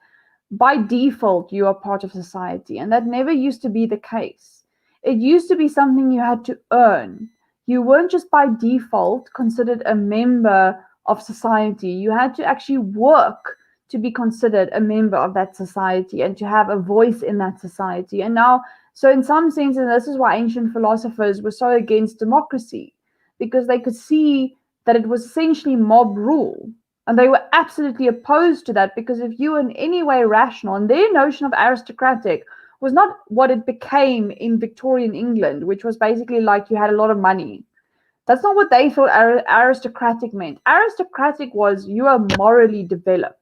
by default you are part of society, and that never used to be the case. It used to be something you had to earn. You weren't just by default considered a member of society. You had to actually work to be considered a member of that society and to have a voice in that society. And now, so in some sense, and this is why ancient philosophers were so against democracy, because they could see that it was essentially mob rule. And they were absolutely opposed to that, because if you were in any way rational, and their notion of aristocratic was not what it became in Victorian England, which was basically like you had a lot of money. That's not what they thought aristocratic meant. Aristocratic was you are morally developed.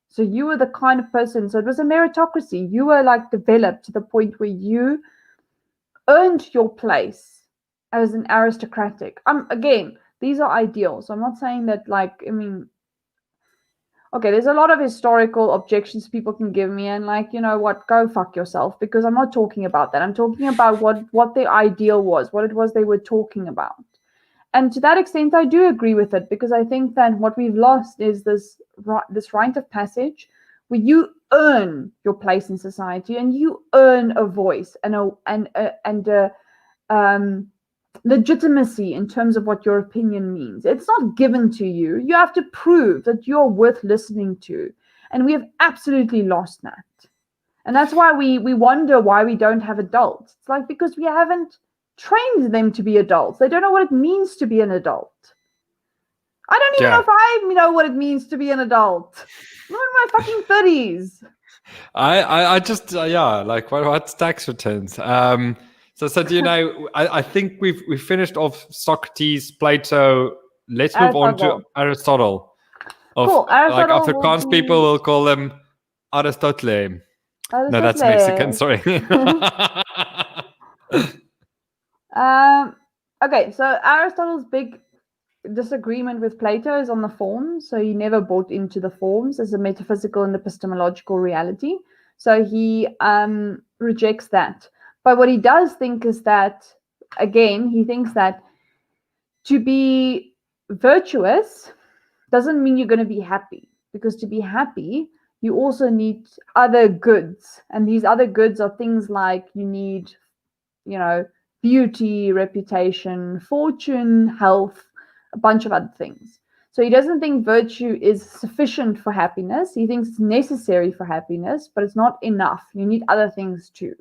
So you were the kind of person, so it was a meritocracy. You were like developed to the point where you earned your place as an aristocratic. Again, these are ideals. I'm not saying that, like, okay, there's a lot of historical objections people can give me, and like, you know what, go fuck yourself, because I'm not talking about that. I'm talking about what the ideal was, what it was they were talking about. And to that extent, I do agree with it, because I think that what we've lost is this rite of passage where you earn your place in society and you earn a voice and legitimacy in terms of what your opinion means. It's not given to you. You have to prove that you're worth listening to. And we have absolutely lost that. And that's why we wonder why we don't have adults. It's like because we haven't trained them to be adults. They don't know what it means to be an adult. I don't even know if I know what it means to be an adult. I'm in my fucking 30s. I just like what's tax returns? So do you know? I think we've finished off Socrates, Plato. Let's move on to Aristotle. Cool. Like Afrikaans people will call them Aristotle. No, that's Mexican. Sorry. Okay, so Aristotle's big disagreement with Plato is on the forms. So he never bought into the forms as a metaphysical and epistemological reality. So he rejects that. But what he does think is that again, he thinks that to be virtuous doesn't mean you're going to be happy, because to be happy, you also need other goods. And these other goods are things like you need, beauty, reputation, fortune, health, a bunch of other things. So he doesn't think virtue is sufficient for happiness. He thinks it's necessary for happiness, but it's not enough. You need other things too.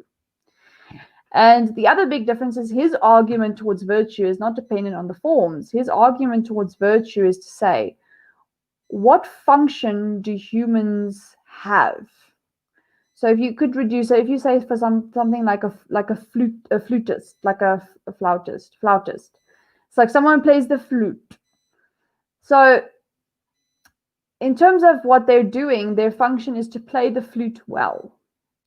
And the other big difference is his argument towards virtue is not dependent on the forms. His argument towards virtue is to say, what function do humans have? So if you could reduce it, if you say for something like a flutist, like a flautist. It's like someone plays the flute. So in terms of what they're doing, their function is to play the flute well.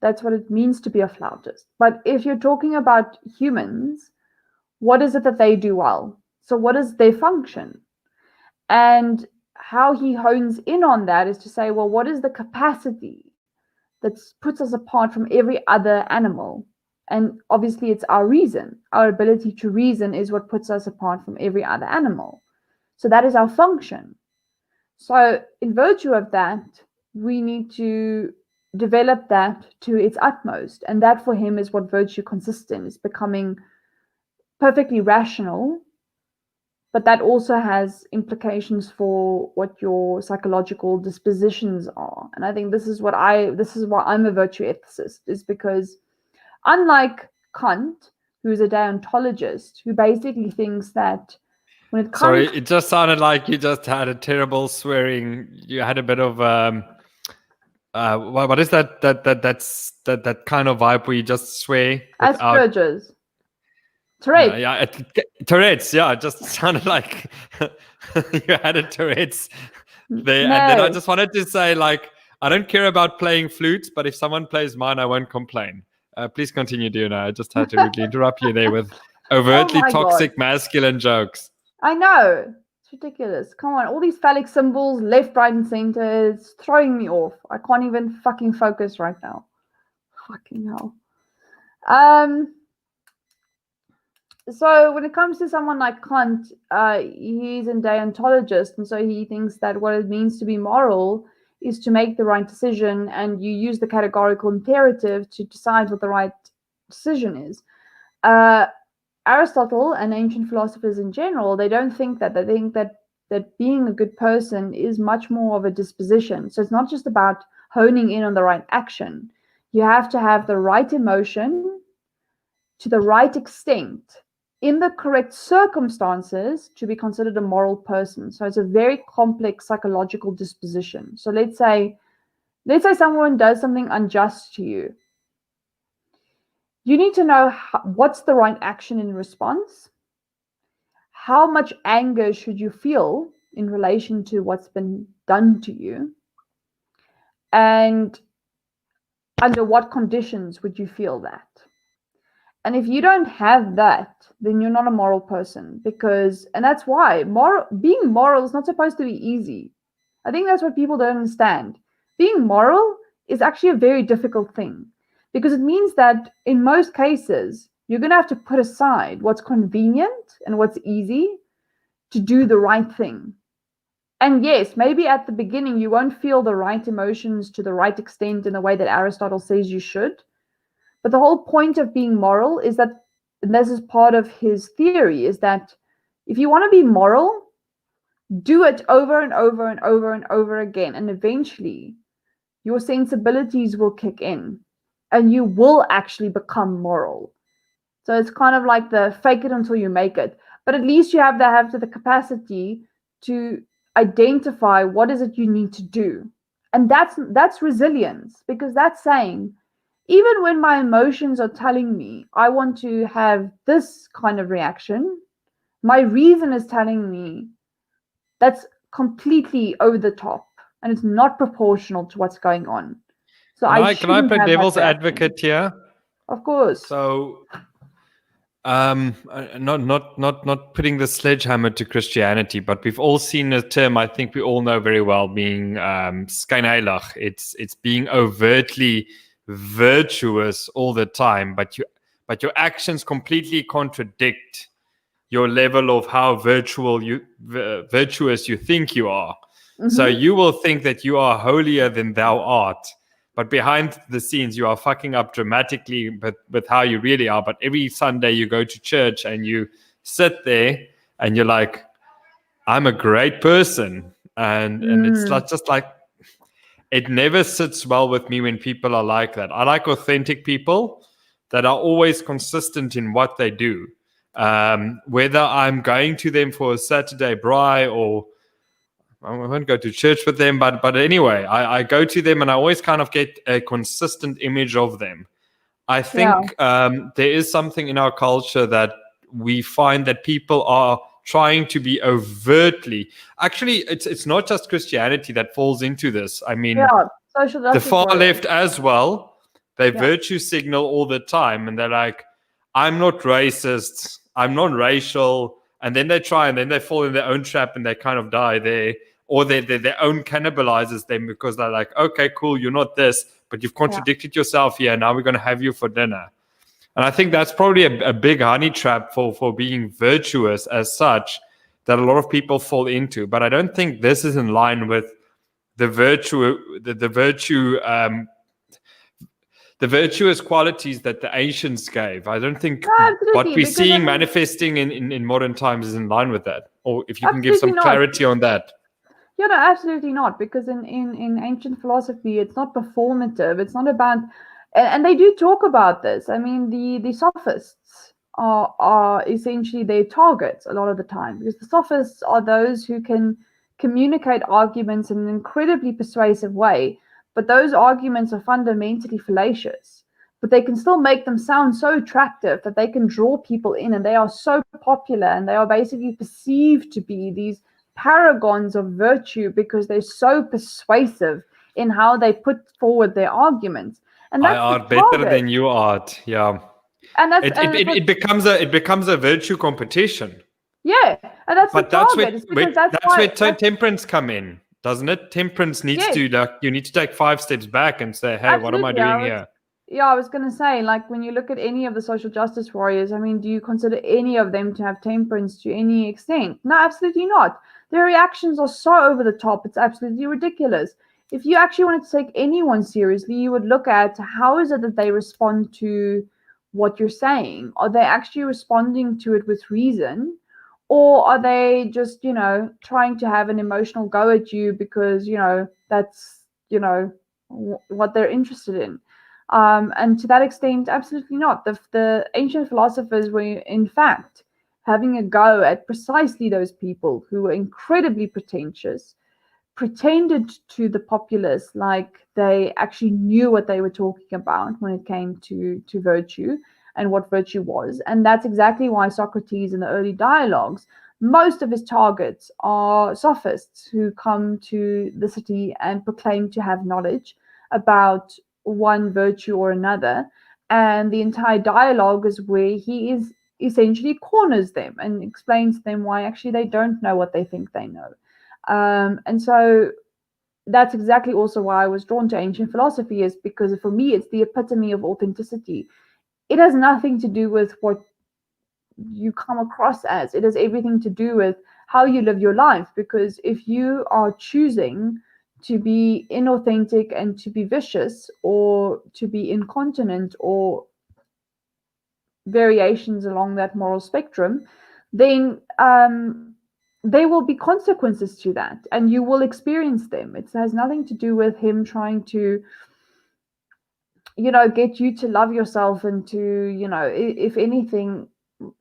That's what it means to be a flautist. But if you're talking about humans, what is it that they do well? So what is their function? And how he hones in on that is to say, well, what is the capacity that puts us apart from every other animal? And obviously it's our reason. Our ability to reason is what puts us apart from every other animal. So that is our function. So in virtue of that, we need to develop that to its utmost. And that for him is what virtue consists in, is becoming perfectly rational. But that also has implications for what your psychological dispositions are. And I think this is why I'm a virtue ethicist, is because unlike Kant, who's a deontologist, who basically thinks that when it comes... Sorry, it just sounded like you just had a terrible swearing. You had a bit of what is that kind of vibe where you just swear without... Asperger's. Tourette's. Yeah, Tourette's. Yeah, it just sounded like you had a Tourette's there. No. And then I just wanted to say, like, I don't care about playing flute, but if someone plays mine, I won't complain. Please continue, Dione. I just had to rudely interrupt you there with overtly toxic masculine jokes. I know. It's ridiculous. Come on, all these phallic symbols, left, right, and center, it's throwing me off. I can't even fucking focus right now. Fucking hell. So when it comes to someone like Kant, he's a deontologist, and so he thinks that what it means to be moral is to make the right decision, and you use the categorical imperative to decide what the right decision is. Aristotle and ancient philosophers in general, they don't think that. They think that being a good person is much more of a disposition. So it's not just about honing in on the right action. You have to have the right emotion to the right extent in the correct circumstances to be considered a moral person. So it's a very complex psychological disposition. So let's say someone does something unjust to you. You need to know what's the right action in response. How much anger should you feel in relation to what's been done to you? And under what conditions would you feel that? And if you don't have that, then you're not a moral person, and that's why being moral is not supposed to be easy. I think that's what people don't understand. Being moral is actually a very difficult thing, because it means that in most cases, you're going to have to put aside what's convenient and what's easy to do the right thing. And yes, maybe at the beginning, you won't feel the right emotions to the right extent in the way that Aristotle says you should. But the whole point of being moral is that, and this is part of his theory, is that if you want to be moral, do it over and over and over and over again. And eventually, your sensibilities will kick in and you will actually become moral. So it's kind of like the fake it until you make it. But at least you have the capacity to identify what is it you need to do. And that's resilience, because that's saying, even when my emotions are telling me I want to have this kind of reaction, my reason is telling me that's completely over the top and it's not proportional to what's going on. So can I play devil's advocate here? Of course. So, not putting the sledgehammer to Christianity, but we've all seen a term I think we all know very well, being schijnheilig. It's being overtly virtuous all the time, but but your actions completely contradict your level of how virtuous you think you are. So you will think that you are holier than thou art, but behind the scenes you are fucking up dramatically with how you really are. But every Sunday you go to church and you sit there and you're like, I'm a great person. And it's not just like, it never sits well with me when people are like that. I like authentic people that are always consistent in what they do. Whether I'm going to them for a Saturday braai or I won't go to church with them, but anyway, I go to them and I always kind of get a consistent image of them. I think there is something in our culture that we find that people are trying to be overtly. Actually, it's not just Christianity that falls into this. I mean, social the justice far warriors. left as well. They virtue signal all the time, and they're like, "I'm not racist. I'm non-racial." And then they try, and then they fall in their own trap, and they kind of die there. Or their own cannibalizes them because they're like, okay, cool, you're not this, but you've contradicted yourself here. Now we're going to have you for dinner. And I think that's probably a big honey trap for being virtuous as such that a lot of people fall into. But I don't think this is in line with the virtuous qualities that the ancients gave. I don't think what we're seeing manifesting in modern times is in line with that. Or if you can give some clarity on that. Yeah, no, absolutely not. Because in ancient philosophy, it's not performative. It's not about, and they do talk about this. I mean, the sophists are essentially their targets a lot of the time, because the sophists are those who can communicate arguments in an incredibly persuasive way, but those arguments are fundamentally fallacious. But they can still make them sound so attractive that they can draw people in, and they are so popular, and they are basically perceived to be these paragons of virtue because they're so persuasive in how they put forward their arguments. And that's I are better than you art. Yeah. And that's it becomes a virtue competition. Yeah, and that's but the target. That's where temperance come in, doesn't it? Temperance needs to, like, you need to take 5 steps back and say, hey, what am I doing here? Yeah, I was going to say, like, when you look at any of the social justice warriors, I mean, do you consider any of them to have temperance to any extent? No, absolutely not. Their reactions are so over the top, it's absolutely ridiculous. If you actually wanted to take anyone seriously, you would look at how is it that they respond to what you're saying. Are they actually responding to it with reason? Or are they just, trying to have an emotional go at you because, that's, what they're interested in? And to that extent, absolutely not. The ancient philosophers were, in fact, having a go at precisely those people who were incredibly pretentious, pretended to the populace like they actually knew what they were talking about when it came to virtue and what virtue was. And that's exactly why Socrates in the early dialogues, most of his targets are sophists who come to the city and proclaim to have knowledge about one virtue or another. And the entire dialogue is where he is essentially corners them and explains to them why actually they don't know what they think they know. And so that's exactly also why I was drawn to ancient philosophy, is because for me, it's the epitome of authenticity. It has nothing to do with what you come across as. It has everything to do with how you live your life. Because if you are choosing to be inauthentic and to be vicious or to be incontinent or variations along that moral spectrum, then there will be consequences to that, and you will experience them. It has nothing to do with him trying to, get you to love yourself and to, if anything,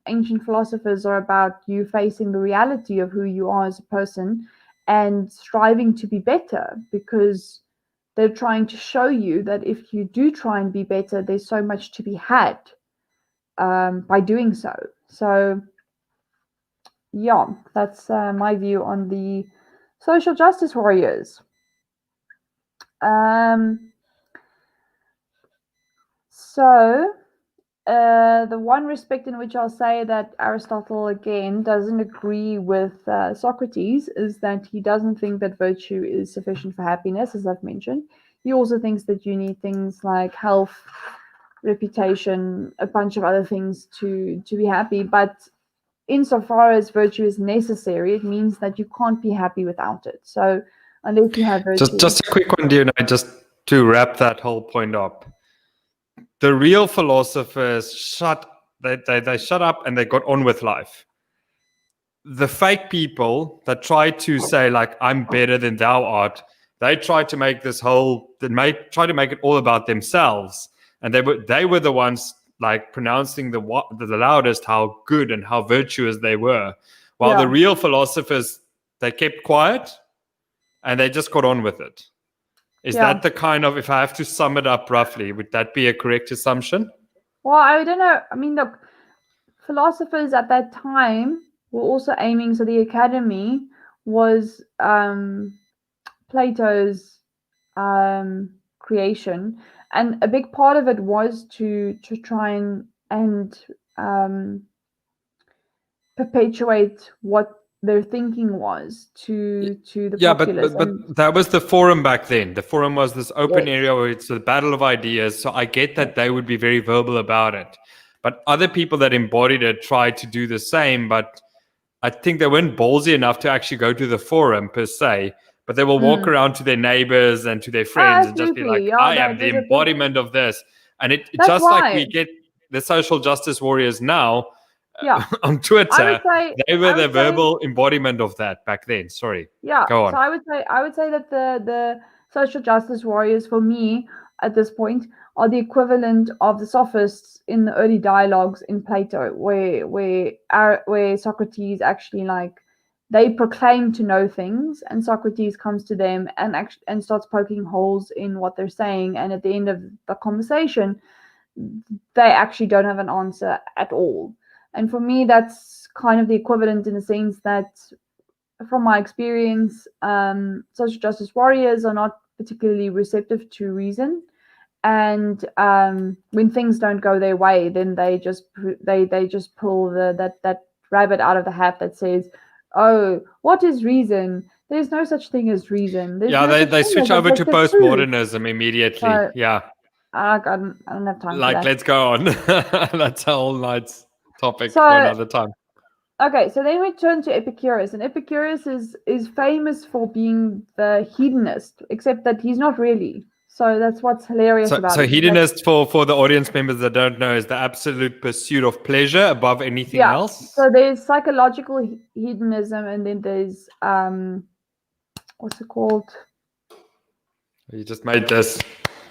ancient philosophers are about you facing the reality of who you are as a person and striving to be better, because they're trying to show you that if you do try and be better, there's so much to be had by doing so. So yeah, that's my view on the social justice warriors. So the one respect in which I'll say that Aristotle, again, doesn't agree with Socrates is that he doesn't think that virtue is sufficient for happiness, as I've mentioned. He also thinks that you need things like health, reputation, a bunch of other things to be happy. But insofar as virtue is necessary, it means that you can't be happy without it. So unless you have virtue. Just a quick one, Dione, just to wrap that whole point up. The real philosophers they shut up and they got on with life. The fake people that try to say like I'm better than thou art, they try to make this whole try to make it all about themselves, and they were the ones like pronouncing the loudest how good and how virtuous they were, while the real philosophers, they kept quiet and they just got on with it. Is that the kind of, if I have to sum it up roughly, would that be a correct assumption? Well, I don't know. I mean, look, philosophers at that time were also aiming. So the academy was Plato's creation, and a big part of it was to try and perpetuate what their thinking was to the populace. But that was the forum back then. The forum was this open area where it's a battle of ideas. So I get that they would be very verbal about it, but other people that embodied it tried to do the same. But I think they weren't ballsy enough to actually go to the forum per se. But they will walk around to their neighbors and to their friends and just be like, I am the embodiment of this. And it just like we get the social justice warriors now on Twitter, they were the verbal embodiment of that back then. Sorry. Yeah. Go on. So I would say that the social justice warriors for me at this point are the equivalent of the sophists in the early dialogues in Plato, where Socrates actually they proclaim to know things, and Socrates comes to them and starts poking holes in what they're saying, and at the end of the conversation, they actually don't have an answer at all. And for me, that's kind of the equivalent in the sense that, from my experience, social justice warriors are not particularly receptive to reason, and when things don't go their way, then they just pull that rabbit out of the hat that says, "Oh, what is reason? There's no such thing as reason." They switch over to postmodernism immediately. I don't have time for that. Let's go on. That's a whole night's topic for another time. Okay, so then we turn to Epicurus, and Epicurus is famous for being the hedonist, except that he's not really. So that's what's hilarious about it. So hedonist, for the audience members that don't know, is the absolute pursuit of pleasure above anything else. So there's psychological hedonism, and then there's what's it called? You just made this.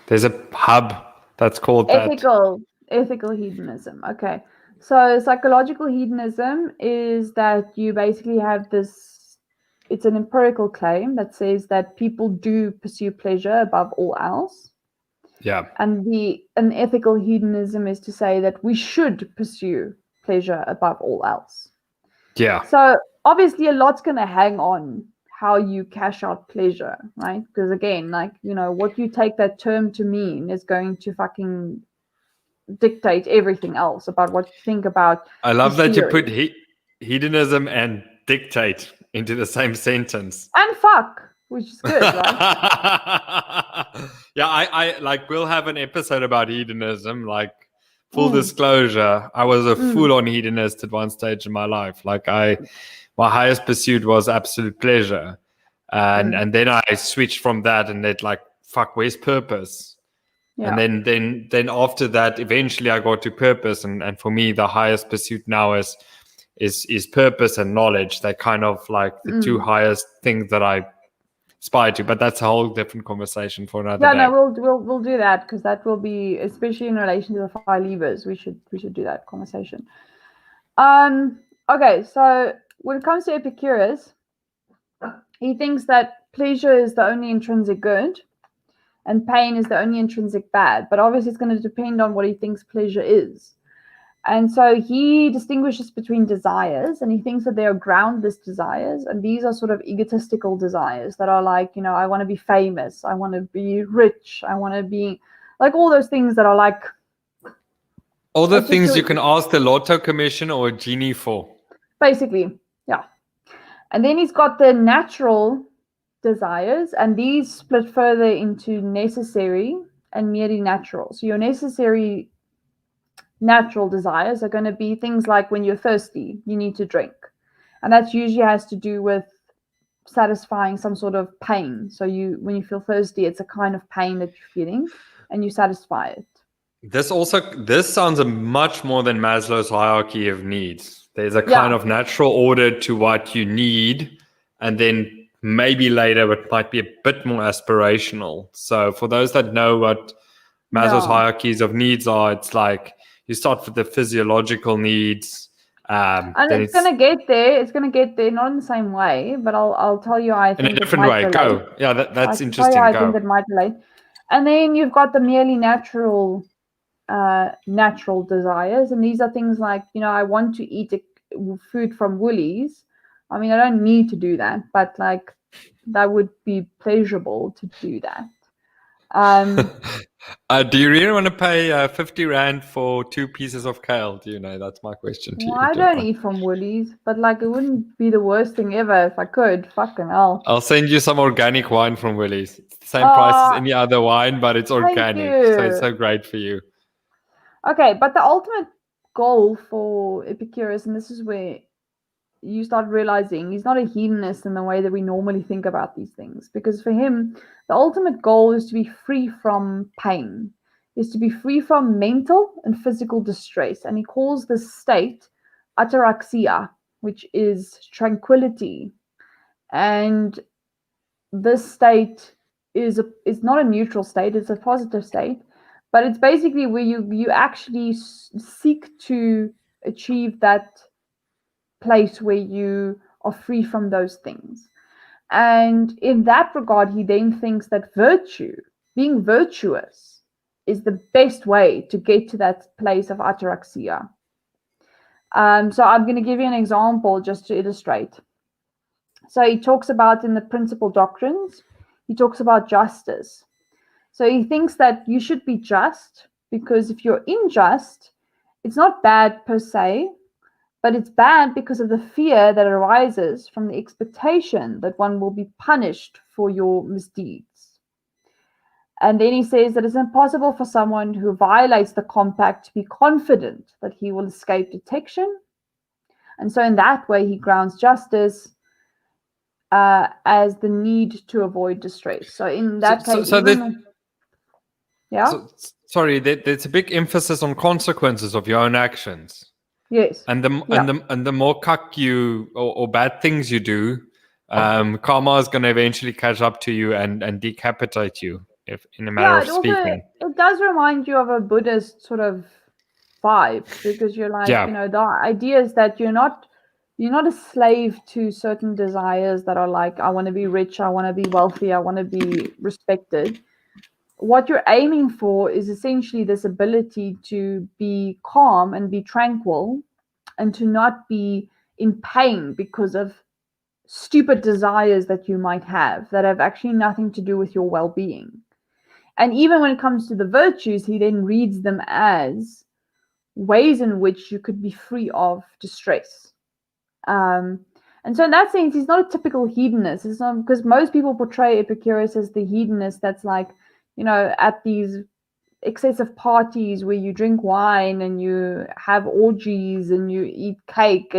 There's a hub that's called ethical hedonism. Okay. So psychological hedonism is that you basically have this, it's an empirical claim that says that people do pursue pleasure above all else. Yeah. And an ethical hedonism is to say that we should pursue pleasure above all else. Yeah. So obviously a lot's going to hang on how you cash out pleasure, right? Because again, what you take that term to mean is going to fucking dictate everything else about what you think about. I love that you put hedonism and dictate into the same sentence. And fuck, which is good, right? I we'll have an episode about hedonism. Full disclosure, I was a full-on hedonist at one stage in my life. My highest pursuit was absolute pleasure, and then I switched from that, and fuck, where's purpose? Yeah. And then after that, eventually I got to purpose, and for me, the highest pursuit now is purpose and knowledge. They're kind of the two highest things that I aspire to. But that's a whole different conversation for another day. No, we'll do that, because that will be, especially in relation to the 5 levers. We should do that conversation. Okay, so when it comes to Epicurus, he thinks that pleasure is the only intrinsic good, and pain is the only intrinsic bad. But obviously, it's going to depend on what he thinks pleasure is. And so he distinguishes between desires, and he thinks that they are groundless desires. And these are sort of egotistical desires that are I want to be famous, I want to be rich, I want to be all those things that are all the things you can ask the Lotto Commission or a genie for. Basically, yeah. And then he's got the natural desires, and these split further into necessary and merely natural. So your necessary natural desires are going to be things like when you're thirsty, you need to drink. And that usually has to do with satisfying some sort of pain. So when you feel thirsty, it's a kind of pain that you're feeling and you satisfy it. This sounds a much more than Maslow's hierarchy of needs. There's a kind of natural order to what you need, and then maybe later it might be a bit more aspirational. So for those that know what Maslow's hierarchies of needs are, it's like you start with the physiological needs. And it's going to get there. It's going to get there, not in the same way, but I'll tell you I think in a different way. Relate. Go. Yeah, that's interesting. I think it might relate. And then you've got the merely natural desires, and these are things like, I want to eat food from Woolies. I mean, I don't need to do that, but like that would be pleasurable to do that. Do you really want to pay 50 Rand for 2 pieces of kale? Do you know? That's my question to you. I don't eat from Woolies, but like it wouldn't be the worst thing ever if I could. Fucking hell. I'll send you some organic wine from Woolies. It's the same price as any other wine, but it's organic. So it's so great for you. Okay, but the ultimate goal for Epicurus, and this is where you start realizing he's not a hedonist in the way that we normally think about these things, because for him, the ultimate goal is to be free from pain, is to be free from mental and physical distress. And he calls this state ataraxia, which is tranquility. And this state is not a neutral state, it's a positive state, but it's basically where you actually seek to achieve that place where you are free from those things. And in that regard, he then thinks that being virtuous, is the best way to get to that place of ataraxia. So I'm going to give you an example just to illustrate. So he talks about in the Principal Doctrines, he talks about justice. So he thinks that you should be just, because if you're unjust, it's not bad per se, but it's bad because of the fear that arises from the expectation that one will be punished for your misdeeds. And then he says that it's impossible for someone who violates the compact to be confident that he will escape detection. And so in that way, he grounds justice as the need to avoid distress. So in that case, there's a big emphasis on consequences of your own actions. Yes. And the more cuck you or bad things you do, karma is going to eventually catch up to you and decapitate you, if in a matter of speaking. It does remind you of a Buddhist sort of vibe, because you're like, the idea is that you're not a slave to certain desires that are like, I want to be rich, I want to be wealthy, I want to be respected. What you're aiming for is essentially this ability to be calm and be tranquil and to not be in pain because of stupid desires that you might have that have actually nothing to do with your well-being. And even when it comes to the virtues, he then reads them as ways in which you could be free of distress. And so in that sense, he's not a typical hedonist. It's not, because most people portray Epicurus as the hedonist that's like, at these excessive parties where you drink wine and you have orgies and you eat cake,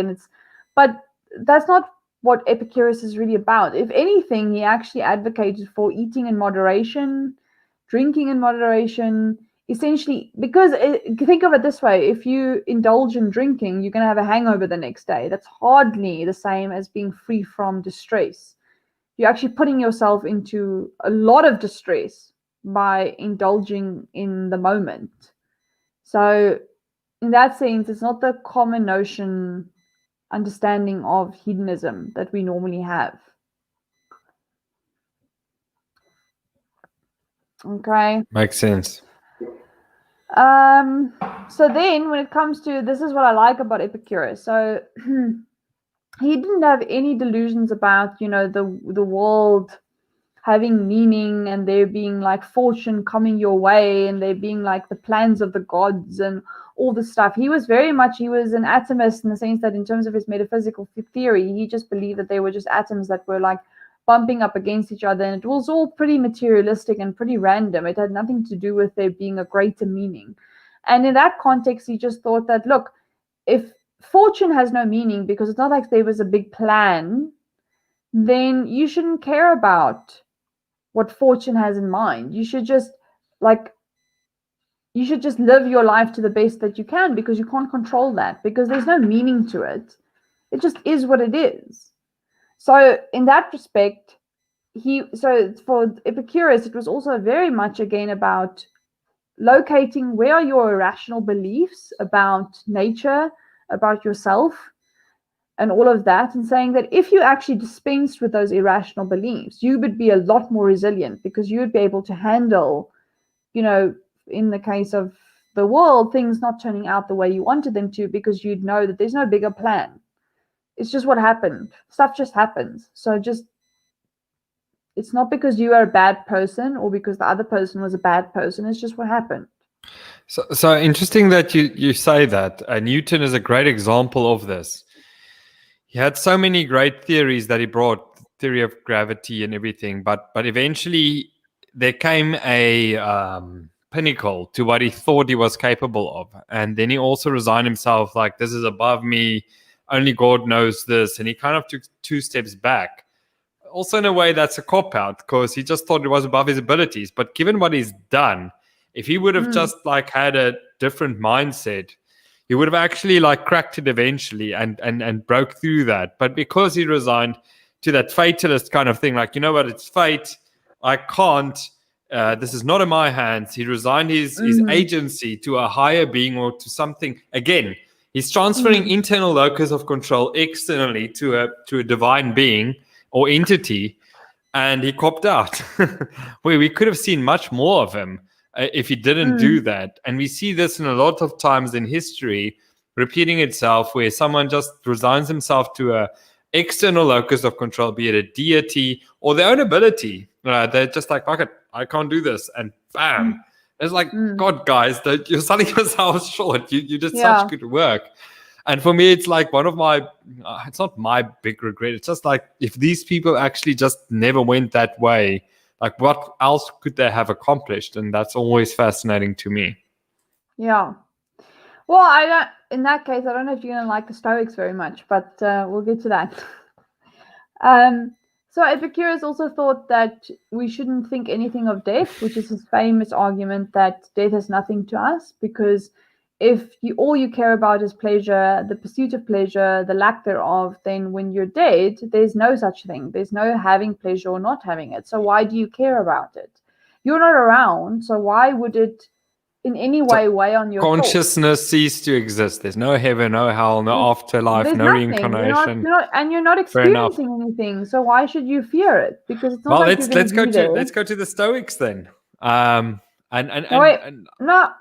but that's not what Epicurus is really about. If anything, he actually advocated for eating in moderation, drinking in moderation, essentially, because think of it this way: if you indulge in drinking, you're going to have a hangover the next day. That's hardly the same as being free from distress. You're actually putting yourself into a lot of distress by indulging in the moment. So in that sense, it's not the common understanding of hedonism that we normally have. Okay. Makes sense. So then when it comes to, this is what I like about Epicurus. So he didn't have any delusions about, the world having meaning and there being like fortune coming your way and there being like the plans of the gods and all this stuff. He was an atomist in the sense that in terms of his metaphysical theory, he just believed that they were just atoms that were like bumping up against each other, and it was all pretty materialistic and pretty random. It had nothing to do with there being a greater meaning. And in that context, he just thought that, look, if fortune has no meaning because it's not like there was a big plan, then you shouldn't care about what fortune has in mind. You should just live your life to the best that you can, because you can't control that, because there's no meaning to it. It just is what it is. So in that respect, for Epicurus, it was also very much again about locating where are your irrational beliefs about nature, about yourself, and all of that, and saying that if you actually dispensed with those irrational beliefs, you would be a lot more resilient, because you would be able to handle, in the case of the world, things not turning out the way you wanted them to, because you'd know that there's no bigger plan. It's just what happened. Stuff just happens. So it's not because you are a bad person or because the other person was a bad person. It's just what happened. So interesting that you say that. Newton is a great example of this. He had so many great theories that he brought, theory of gravity and everything, but eventually there came a pinnacle to what he thought he was capable of. And then he also resigned himself, like, this is above me, only God knows this. And he kind of took 2 steps back. Also, in a way, that's a cop-out, because he just thought it was above his abilities. But given what he's done, if he would have just had a different mindset, he would have actually cracked it eventually and broke through that. But because he resigned to that fatalist kind of thing, you know what, it's fate, I can't, this is not in my hands. He resigned his agency to a higher being or to something. Again, he's transferring internal locus of control externally to a divine being or entity, and he copped out. Where we could have seen much more of him if he didn't do that. And we see this in a lot of times in history repeating itself, where someone just resigns himself to a external locus of control, be it a deity or their own ability. They're just like, fuck it, I can't do this, and bam. It's like, God, guys, you're selling yourselves short. You did such good work. And for me, it's like one of my, it's not my big regret. It's just like, if these people actually just never went that way, what else could they have accomplished? And that's always fascinating to me. Yeah. Well, in that case, I don't know if you're going to like the Stoics very much, but we'll get to that. So Epicurus also thought that we shouldn't think anything of death, which is his famous argument that death is nothing to us, because if all you care about is pleasure, the pursuit of pleasure, the lack thereof, then when you're dead, there's no such thing. There's no having pleasure or not having it. So why do you care about it? You're not around, so why would it in any way weigh on your consciousness cease to exist? There's no heaven, no hell, no afterlife, no nothing. reincarnation. You're not experiencing anything. So why should you fear it? Because it's not like you're going to be there. Let's go to the Stoics then. Wait, I'm not.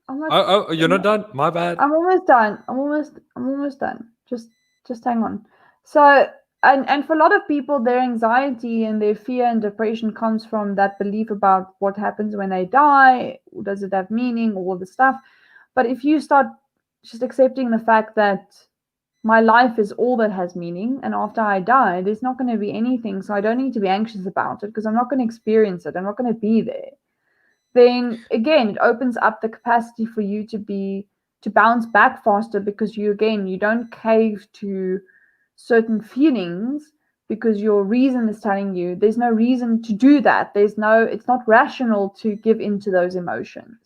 Oh, you're not done? My bad. I'm almost done. I'm almost done. Just hang on. So, and for a lot of people, their anxiety and their fear and depression comes from that belief about what happens when they die. Does it have meaning? All the stuff. But if you start just accepting the fact that my life is all that has meaning, and after I die, there's not going to be anything, so I don't need to be anxious about it, because I'm not going to experience it. I'm not going to be there. Then again, it opens up the capacity for you to bounce back faster, because you don't cave to certain feelings because your reason is telling you there's no reason to do that. It's not rational to give into those emotions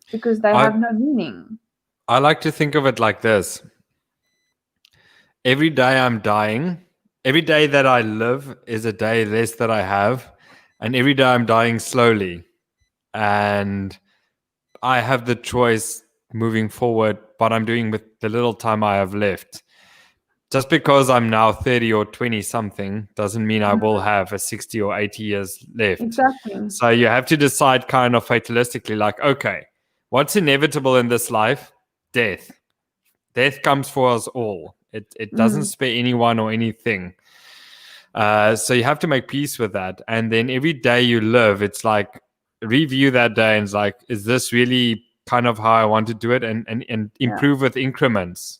because they have no meaning. I like to think of it like this. Every day I'm dying. Every day that I live is a day less that I have. And every day I'm dying slowly. And I have the choice moving forward what I'm doing with the little time I have left. Just because I'm now 30 or 20 something doesn't mean I will have a 60 or 80 years left. Exactly. So you have to decide kind of fatalistically, like, okay, what's inevitable in this life? Death. Death comes for us all. It doesn't spare anyone or anything. So you have to make peace with that. And then every day you live, it's like, review that day and it's like, is this really kind of how I want to do it? And improve with increments.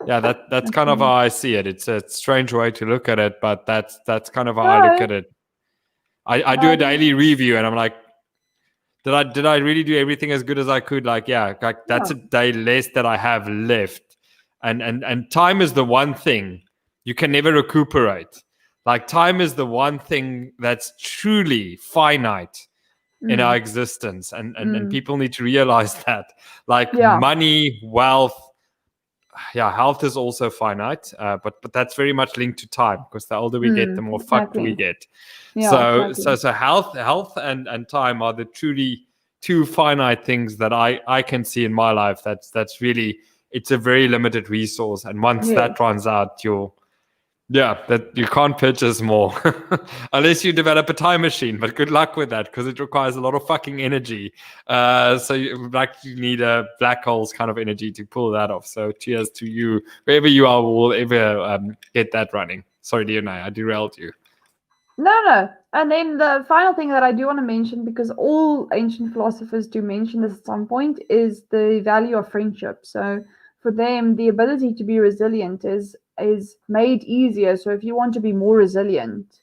Yeah, that's kind of how I see it. It's a strange way to look at it, but that's kind of how I look at it. I do a daily review and I'm like, did I really do everything as good as I could? Like, yeah, like that's a day less that I have left. And time is the one thing you can never recuperate. Like, time is the one thing that's truly finite in our existence. And people need to realize that. Like, money, wealth, yeah, health is also finite, but that's very much linked to time, because the older we get, the more fucked we get. So health and time are the truly two finite things that I can see in my life. That's really, it's a very limited resource, and once that runs out, that you can't purchase more unless you develop a time machine. But good luck with that, because it requires a lot of fucking energy. So you need a black hole's kind of energy to pull that off. So cheers to you, wherever you are, will ever get that running. Sorry, Dione, I derailed you. No. And then the final thing that I do want to mention, because all ancient philosophers do mention this at some point, is the value of friendship. So for them, the ability to be resilient is made easier. So if you want to be more resilient,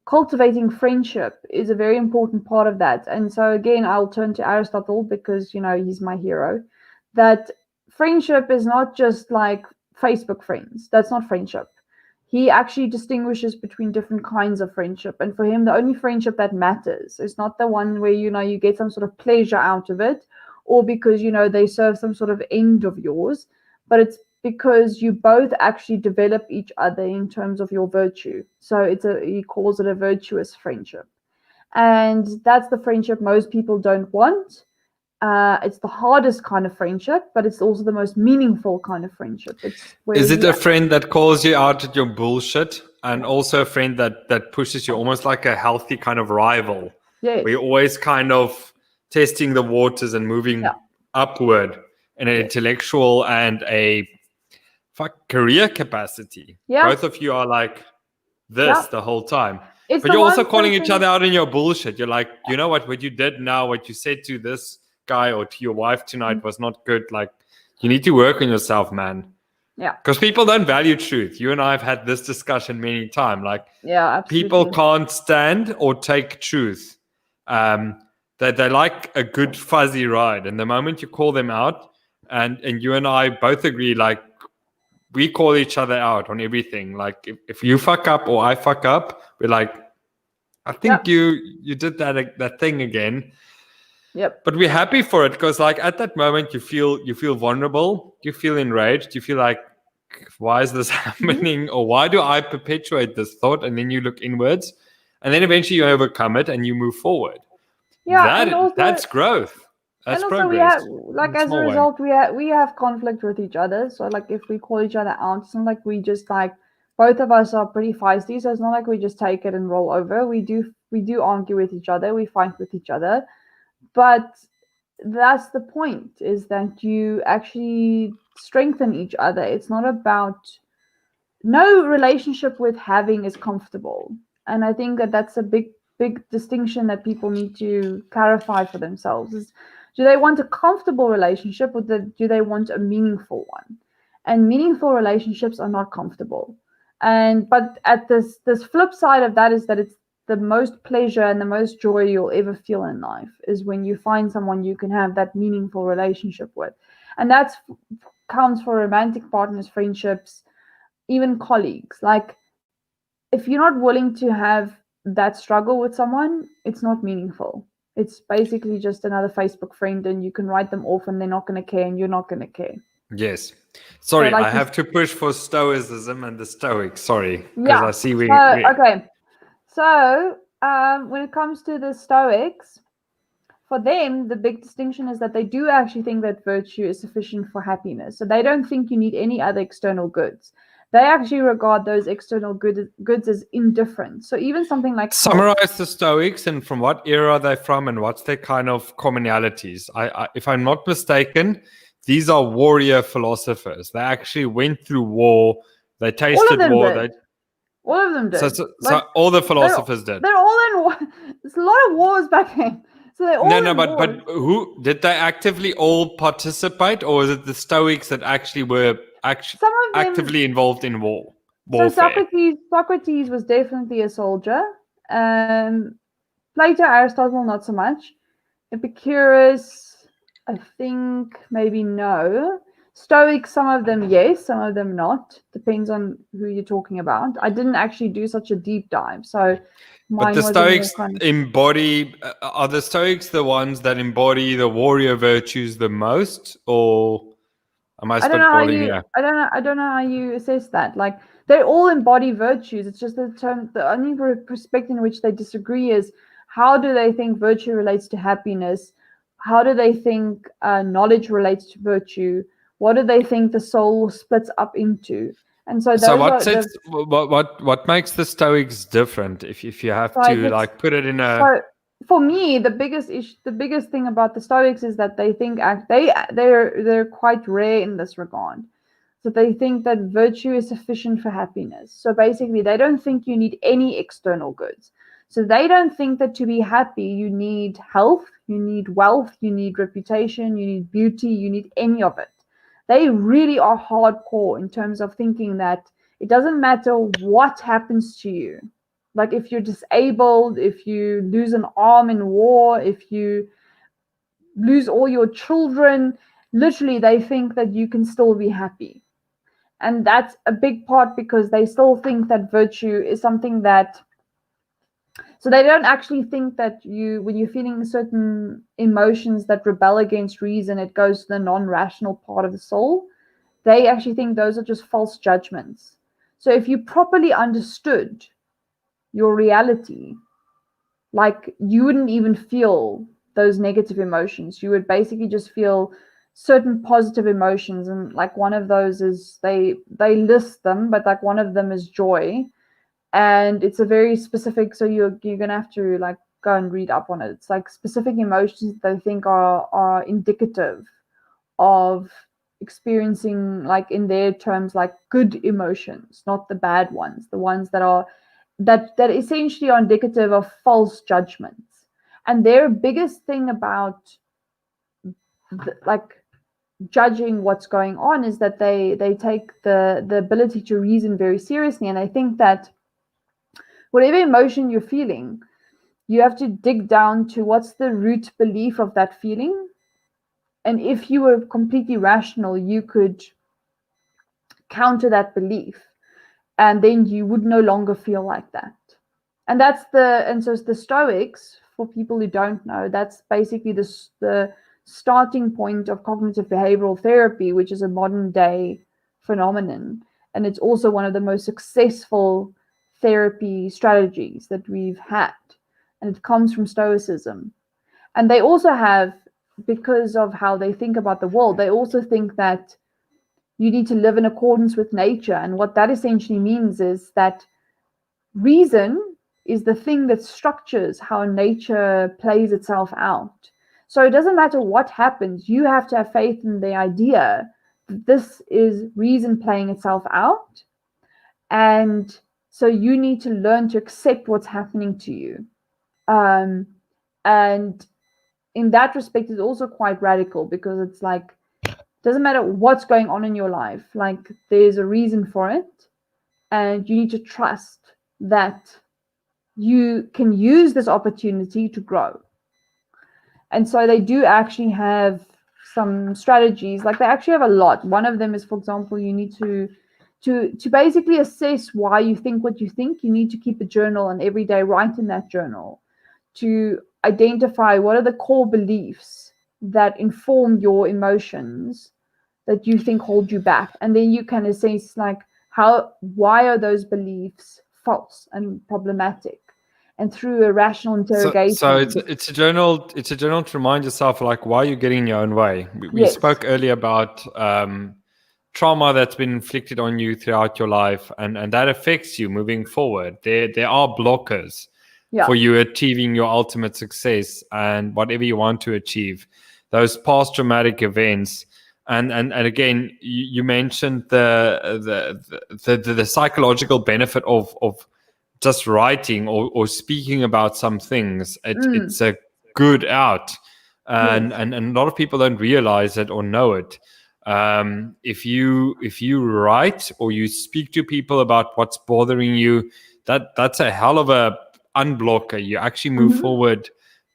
cultivating friendship is a very important part of that. And so again, I'll turn to Aristotle, because he's my hero. That friendship is not just like Facebook friends. That's not friendship. He actually distinguishes between different kinds of friendship. And for him, the only friendship that matters is not the one where, you get some sort of pleasure out of it, or because, they serve some sort of end of yours, but it's because you both actually develop each other in terms of your virtue. So he calls it a virtuous friendship. And that's the friendship most people don't want. It's the hardest kind of friendship, but it's also the most meaningful kind of friendship. Is it a friend that calls you out at your bullshit, and also a friend that pushes you, almost like a healthy kind of rival? Yes. We're always kind of testing the waters and moving upward in an intellectual and a career capacity. Both of you are like this the whole time. But you're also calling each other out in your bullshit. You're like, you know what you did now, what you said to this guy or to your wife tonight was not good. Like, you need to work on yourself, man. Yeah. Because people don't value truth. You and I have had this discussion many times. Like, people can't stand or take truth. They like a good fuzzy ride. And the moment you call them out, and you and I both agree, like, we call each other out on everything. Like, if you fuck up or I fuck up, we're like, I think you did that thing again. Yep. But we're happy for it, because like at that moment you feel vulnerable, you feel enraged, you feel like, why is this happening? Or why do I perpetuate this thought? And then you look inwards, and then eventually you overcome it and you move forward. Yeah, that's growth. That's and also progress. As a result, we have conflict with each other. So like, if we call each other out, it's not like we just like, both of us are pretty feisty, so it's not like we just take it and roll over. We do argue with each other, we fight with each other, but that's the point, is that you actually strengthen each other. It's not about, no relationship with having is comfortable. And I think that's a big distinction that people need to clarify for themselves, is, do they want a comfortable relationship, or do they want a meaningful one? And meaningful relationships are not comfortable. But at this flip side of that is that it's the most pleasure and the most joy you'll ever feel in life, is when you find someone you can have that meaningful relationship with. And that counts for romantic partners, friendships, even colleagues. Like, if you're not willing to have that struggle with someone, it's not meaningful. It's basically just another Facebook friend, and you can write them off and they're not going to care, and you're not going to care. Yes. Sorry, I have to push for Stoicism and the Stoics. Sorry, because I see okay. So when it comes to the Stoics, for them, the big distinction is that they do actually think that virtue is sufficient for happiness. So they don't think you need any other external goods. They actually regard those external goods as indifferent. So even something like summarize the Stoics, and from what era are they from, and what's their kind of commonalities? If I'm not mistaken, these are warrior philosophers. They actually went through war. They tasted war. All of them did. So all the philosophers did. They're all in war. There's a lot of wars back then. So they're all but who did they actively all participate, or is it the Stoics that actually were actively involved in warfare? So Socrates was definitely a soldier. Plato, Aristotle, not so much. Epicurus, I think maybe no. Stoics, some of them yes, some of them not. Depends on who you're talking about. I didn't actually do such a deep dive, so But mine the was a more Stoics kind of. embody, are the Stoics the ones that embody the warrior virtues the most, or am I I don't know how spitballing you. here? I don't know how you assess that. Like they all embody virtues. It's just the term. The only perspective in which they disagree is how do they think virtue relates to happiness? How do they think knowledge relates to virtue? What do they think the soul splits up into? And so So those what are sets the what makes the Stoics different? If you have like to it's like put it in a so for me the biggest issue, the biggest thing about the Stoics is that they think they're quite rare in this regard. So they think that virtue is sufficient for happiness. So basically, they don't think you need any external goods. So they don't think that to be happy, you need health, you need wealth, you need reputation, you need beauty, you need any of it. They really are hardcore in terms of thinking that it doesn't matter what happens to you. Like if you're disabled, if you lose an arm in war, if you lose all your children, literally, they think that you can still be happy. And that's a big part because they still think that virtue is something that, so they don't actually think that you, when you're feeling certain emotions that rebel against reason, it goes to the non-rational part of the soul. They actually think those are just false judgments. So if you properly understood your reality, like you wouldn't even feel those negative emotions. You would basically just feel certain positive emotions, and like one of those is they list them, but like one of them is joy, and it's a very specific. So you're gonna have to like go and read up on it. It's like specific emotions that I think are indicative of experiencing, like in their terms, like good emotions, not the bad ones, the ones that are that essentially are indicative of false judgments. And their biggest thing about like judging what's going on is that they take the ability to reason very seriously, and I think that whatever emotion you're feeling, you have to dig down to what's the root belief of that feeling. And if you were completely rational, you could counter that belief, and then you would no longer feel like that. And so the Stoics, for people who don't know, that's basically the starting point of cognitive behavioral therapy, which is a modern day phenomenon, and it's also one of the most successful therapy strategies that we've had, and it comes from Stoicism. And they also have, because of how they think about the world, they also think that you need to live in accordance with nature. And what that essentially means is that reason is the thing that structures how nature plays itself out. So it doesn't matter what happens, you have to have faith in the idea that this is reason playing itself out. And so you need to learn to accept what's happening to you. And in that respect, it's also quite radical because it's like, doesn't matter what's going on in your life, like there's a reason for it, and you need to trust that you can use this opportunity to grow. And so they do actually have some strategies, like they actually have a lot. One of them is, for example, you need to basically assess why you think what you think. You need to keep a journal and every day write in that journal to identify what are the core beliefs that inform your emotions that you think hold you back. And then you can assess like why are those beliefs false and problematic, and through a rational so interrogation. it's a journal to remind yourself like why you're getting in your own way. We Yes. spoke earlier about trauma that's been inflicted on you throughout your life, and that affects you moving forward. There are blockers Yeah. for you achieving your ultimate success and whatever you want to achieve. Those past traumatic events. And again, you mentioned the psychological benefit of just writing or speaking about some things. Mm. It's a good out, Yes. and a lot of people don't realize it or know it. If you write or you speak to people about what's bothering you, that's a hell of a unblocker. You actually move Mm-hmm. forward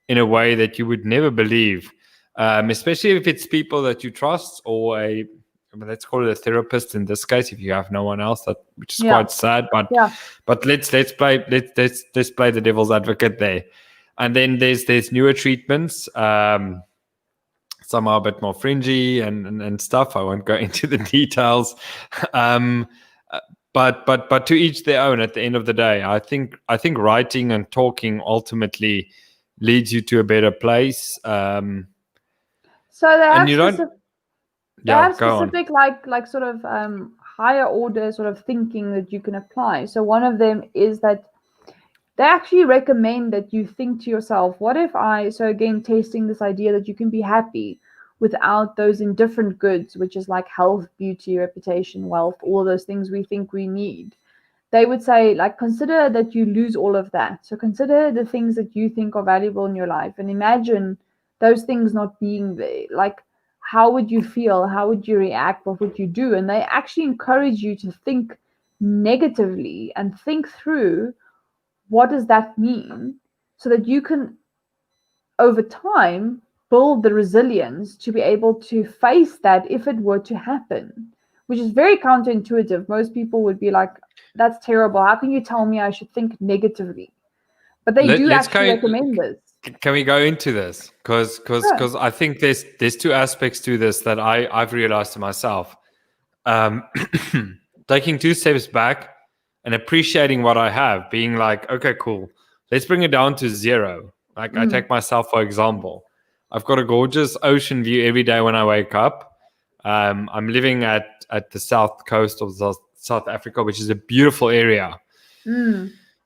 in a way that you would never believe, especially if it's people that you trust, or let's call it a therapist in this case, if you have no one else, which is quite sad. But let's play the devil's advocate there. And then there's newer treatments. Some are a bit more fringy and stuff. I won't go into the details. But to each their own. At the end of the day, I think writing and talking ultimately leads you to a better place. So they have specific like sort of higher order sort of thinking that you can apply. So one of them is that they actually recommend that you think to yourself, what if so again, testing this idea that you can be happy without those indifferent goods, which is like health, beauty, reputation, wealth, all those things we think we need. They would say, like, consider that you lose all of that. So consider the things that you think are valuable in your life and imagine those things not being there. Like, how would you feel? How would you react? What would you do? And they actually encourage you to think negatively and think through, what does that mean? So that you can, over time, build the resilience to be able to face that if it were to happen, which is very counterintuitive. Most people would be like, that's terrible. How can you tell me I should think negatively? But they do actually recommend this. Can we go into this? Because I think there's two aspects to this that I've realized to myself. Taking 2 steps back and appreciating what I have, being like, okay, cool, let's bring it down to 0. Like I take myself, for example. I've got a gorgeous ocean view every day when I wake up. I'm living at the south coast of South Africa, which is a beautiful area.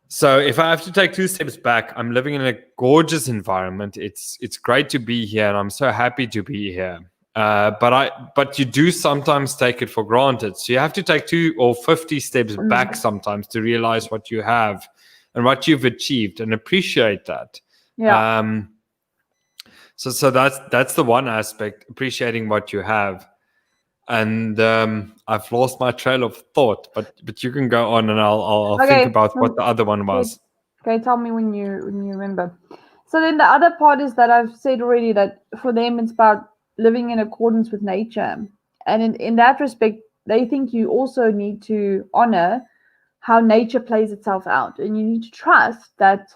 So if I have to take 2 steps back, I'm living in a gorgeous environment. It's great to be here, and I'm so happy to be here. But you do sometimes take it for granted. So you have to take 2 or 50 steps back sometimes to realize what you have and what you've achieved and appreciate that. Yeah. So that's the one aspect, appreciating what you have. And I've lost my trail of thought, but you can go on and I'll think about what the other one was. Okay, tell me when you remember. So then the other part is that I've said already that for them it's about living in accordance with nature. And in that respect, they think you also need to honor how nature plays itself out. And you need to trust that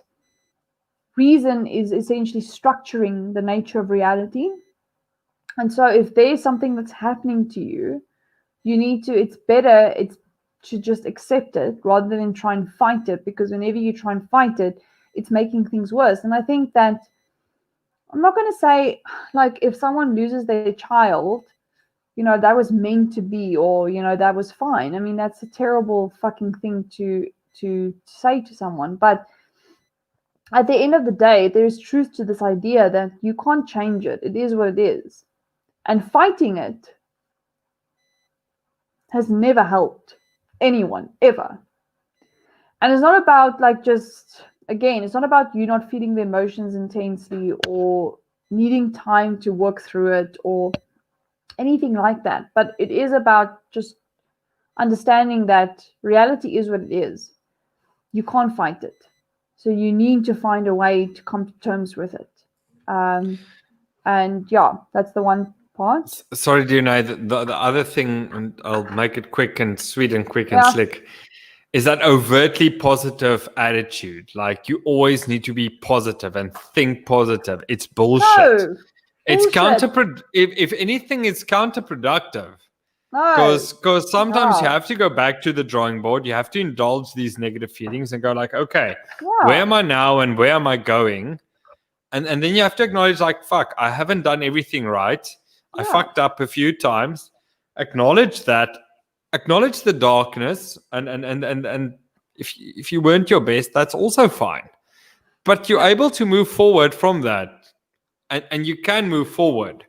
reason is essentially structuring the nature of reality. And so if there's something that's happening to you, it's better to just accept it rather than try and fight it, because whenever you try and fight it, it's making things worse. And I think that, I'm not going to say, like, if someone loses their child, that was meant to be, or, that was fine. I mean, that's a terrible fucking thing to say to someone. But at the end of the day, there's truth to this idea that you can't change it. It is what it is. And fighting it has never helped anyone, ever. And it's not about, like, it's not about you not feeling the emotions intensely or needing time to work through it or anything like that. But it is about just understanding that reality is what it is. You can't fight it. So you need to find a way to come to terms with it. And yeah, that's the one part. Sorry, Dione, the other thing, and I'll make it quick and sweet and quick and slick, is that overtly positive attitude. Like, you always need to be positive and think positive. It's bullshit. No, it's counterproductive. If anything, it's counterproductive. Because sometimes you have to go back to the drawing board. You have to indulge these negative feelings and go like, okay, where am I now and where am I going? And then you have to acknowledge, like, fuck, I haven't done everything right. I fucked up a few times. Acknowledge that. Acknowledge the darkness. And if you weren't your best, that's also fine. But you're able to move forward from that. And you can move forward.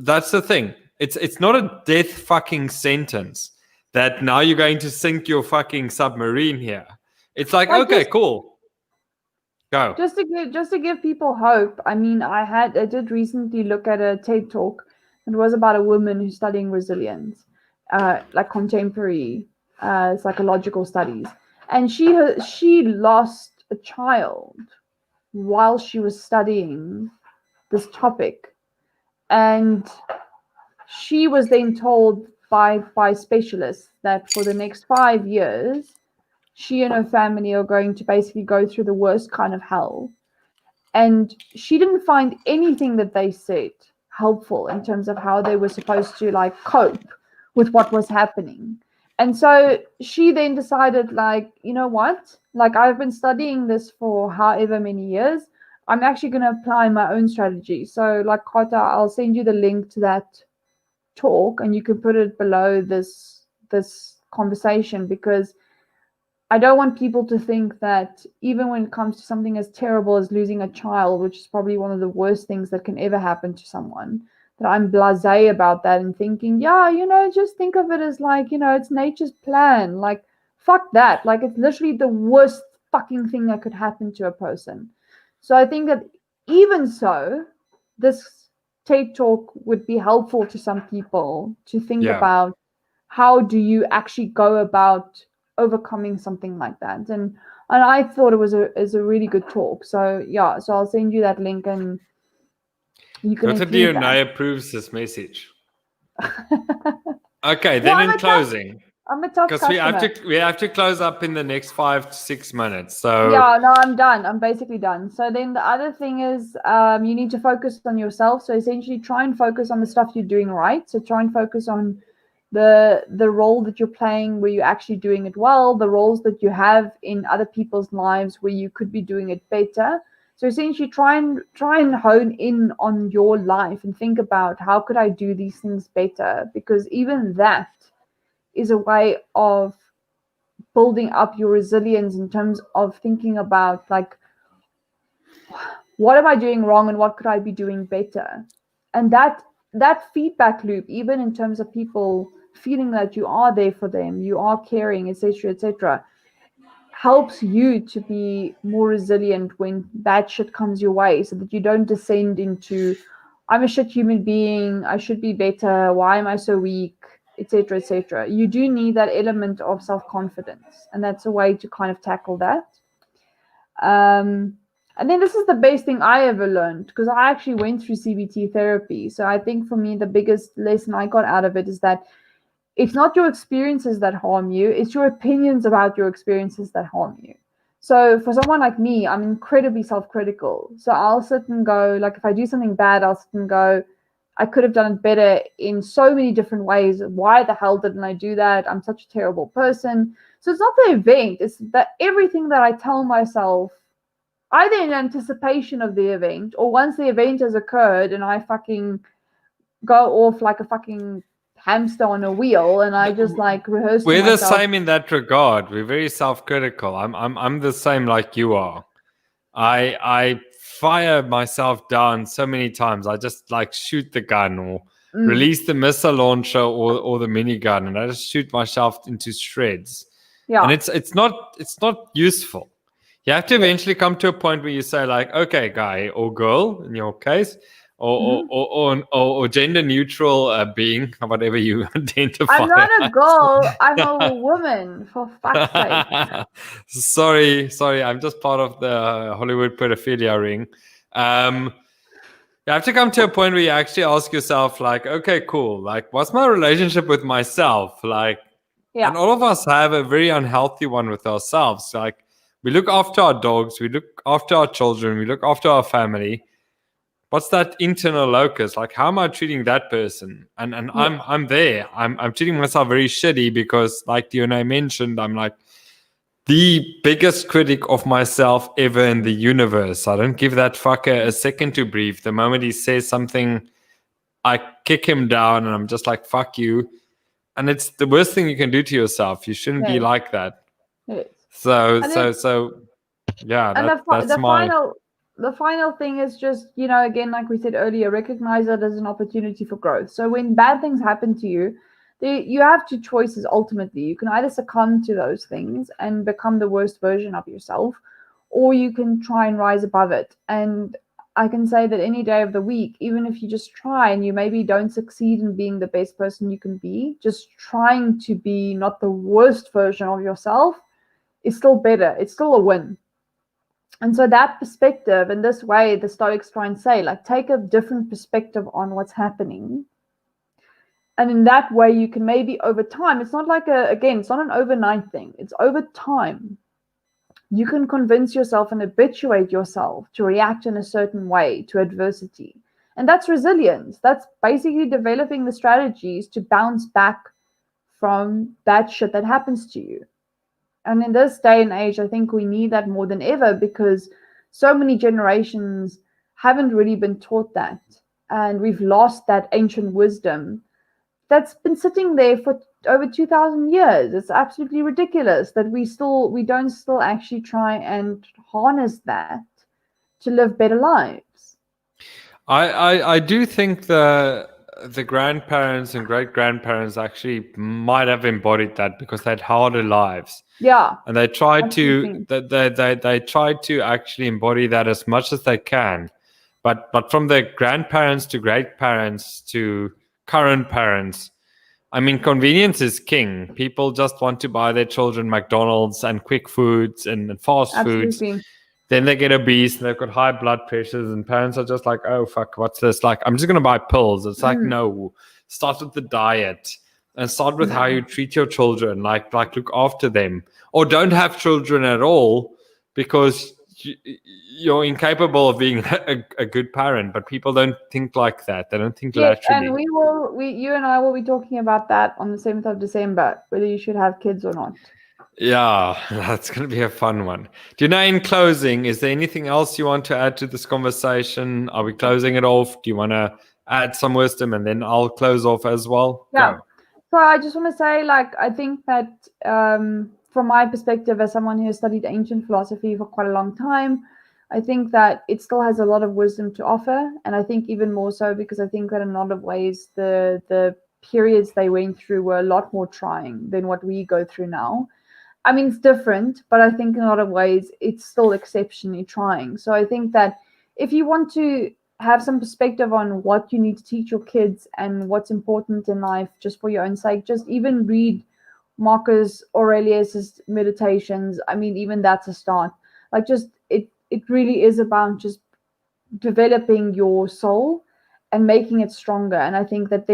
That's the thing. It's not a death fucking sentence that now you're going to sink your fucking submarine here. It's like okay, cool. Go. Just to give people hope. I mean, I did recently look at a TED talk. It was about a woman who's studying resilience, like contemporary psychological studies, and she lost a child while she was studying this topic. And she was then told by specialists that for the next 5 years, she and her family are going to basically go through the worst kind of hell. And she didn't find anything that they said helpful in terms of how they were supposed to like cope with what was happening. And so she then decided, like, you know what? Like, I've been studying this for however many years. I'm actually going to apply my own strategy. So, like, Kata, I'll send you the link to that talk, and you can put it below this conversation, because I don't want people to think that even when it comes to something as terrible as losing a child, which is probably one of the worst things that can ever happen to someone, that I'm blasé about that and thinking, yeah, just think of it as like, it's nature's plan. Like, fuck that. Like, it's literally the worst fucking thing that could happen to a person. So I think that even so, this TED talk would be helpful to some people to think about how do you actually go about overcoming something like that. And I thought it was a really good talk. So yeah, so I'll send you that link and you can Dr. include Dione that. approves this message. Okay, Well, then in closing, I'm a tough because customer. we have to close up in the next 5 to 6 minutes. So Yeah, no, I'm done. I'm basically done. So then the other thing is, you need to focus on yourself. So essentially, try and focus on the stuff you're doing right. So try and focus on the role that you're playing where you're actually doing it well, the roles that you have in other people's lives where you could be doing it better. So essentially, try and hone in on your life and think about, how could I do these things better? Because even that is a way of building up your resilience in terms of thinking about, like, what am I doing wrong and what could I be doing better? And that feedback loop, even in terms of people feeling that you are there for them, you are caring, etc., helps you to be more resilient when bad shit comes your way, so that you don't descend into, I'm a shit human being, I should be better, why am I so weak, etc. You do need that element of self-confidence, and that's a way to kind of tackle that. And then this is the best thing I ever learned, because I actually went through CBT therapy. So I think for me, the biggest lesson I got out of it is that it's not your experiences that harm you, it's your opinions about your experiences that harm you. So for someone like me, I'm incredibly self-critical. So I'll sit and go, like, if I do something bad, I'll sit and go, I could have done it better in so many different ways. Why the hell didn't I do that? I'm such a terrible person. So it's not the event, it's that everything that I tell myself, either in anticipation of the event or once the event has occurred and I fucking go off like a fucking hamster on a wheel and I just like rehearse to we're the myself. same in that regard. We're very self-critical. I'm the same like you are. I fire myself down so many times. I just like shoot the gun or release the missile launcher or the minigun, and I just shoot myself into shreds. Yeah. And it's not useful. You have to Yeah. eventually come to a point where you say, like, okay, guy or girl in your case, or gender neutral being, whatever you identify. I'm not a girl, I'm a woman, for fuck's sake. Sorry, I'm just part of the Hollywood pedophilia ring. You have to come to a point where you actually ask yourself, like, okay, cool, like, what's my relationship with myself? Like, Yeah. and all of us have a very unhealthy one with ourselves. Like, we look after our dogs, we look after our children, we look after our family. What's that internal locus? Like, how am I treating that person? And Yeah. I'm there. I'm treating myself very shitty because, like Dione mentioned, I'm like the biggest critic of myself ever in the universe. I don't give that fucker a second to breathe. The moment he says something, I kick him down and I'm just like, fuck you. And it's the worst thing you can do to yourself. You shouldn't be Yes. like that. Yes. So And then yeah, and that's my the final thing is just, again, like we said earlier, recognize it as an opportunity for growth. So when bad things happen to you, you have two choices ultimately. You can either succumb to those things and become the worst version of yourself, or you can try and rise above it. And I can say that any day of the week, even if you just try and you maybe don't succeed in being the best person you can be, just trying to be not the worst version of yourself is still better. It's still a win. And so that perspective, in this way, the Stoics try and say, like, take a different perspective on what's happening. And in that way, you can maybe over time, it's not like again, it's not an overnight thing, it's over time. You can convince yourself and habituate yourself to react in a certain way to adversity. And that's resilience. That's basically developing the strategies to bounce back from bad shit that happens to you. And in this day and age, I think we need that more than ever because so many generations haven't really been taught that. And we've lost that ancient wisdom that's been sitting there for over 2,000 years. It's absolutely ridiculous that we don't still actually try and harness that to live better lives. I do think the grandparents and great grandparents actually might have embodied that because they had harder lives. Yeah. And they tried absolutely. to they tried to actually embody that as much as they can. But from the grandparents to great parents to current parents, I mean, convenience is king. People just want to buy their children McDonald's and quick foods and fast foods. Absolutely. Then they get obese and they've got high blood pressures, and parents are just like, oh, fuck, what's this? Like, I'm just going to buy pills. It's like, no, start with the diet and start with how you treat your children, like look after them. Or don't have children at all because you're incapable of being a good parent. But people don't think like that. They don't think laterally. And you and I will be talking about that on the 7th of December, whether you should have kids or not. Yeah, that's going to be a fun one. Dione, in closing, is there anything else you want to add to this conversation? Are we closing it off? Do you want to add some wisdom and then I'll close off as well? Yeah. Go. So I just want to say, like, I think that from my perspective as someone who has studied ancient philosophy for quite a long time, I think that it still has a lot of wisdom to offer. And I think even more so because I think that in a lot of ways, the periods they went through were a lot more trying than what we go through now. I mean, it's different, but I think in a lot of ways, it's still exceptionally trying. So I think that if you want to have some perspective on what you need to teach your kids and what's important in life just for your own sake, just even read Marcus Aurelius's Meditations. I mean, even that's a start. Like, just it really is about just developing your soul and making it stronger. And I think that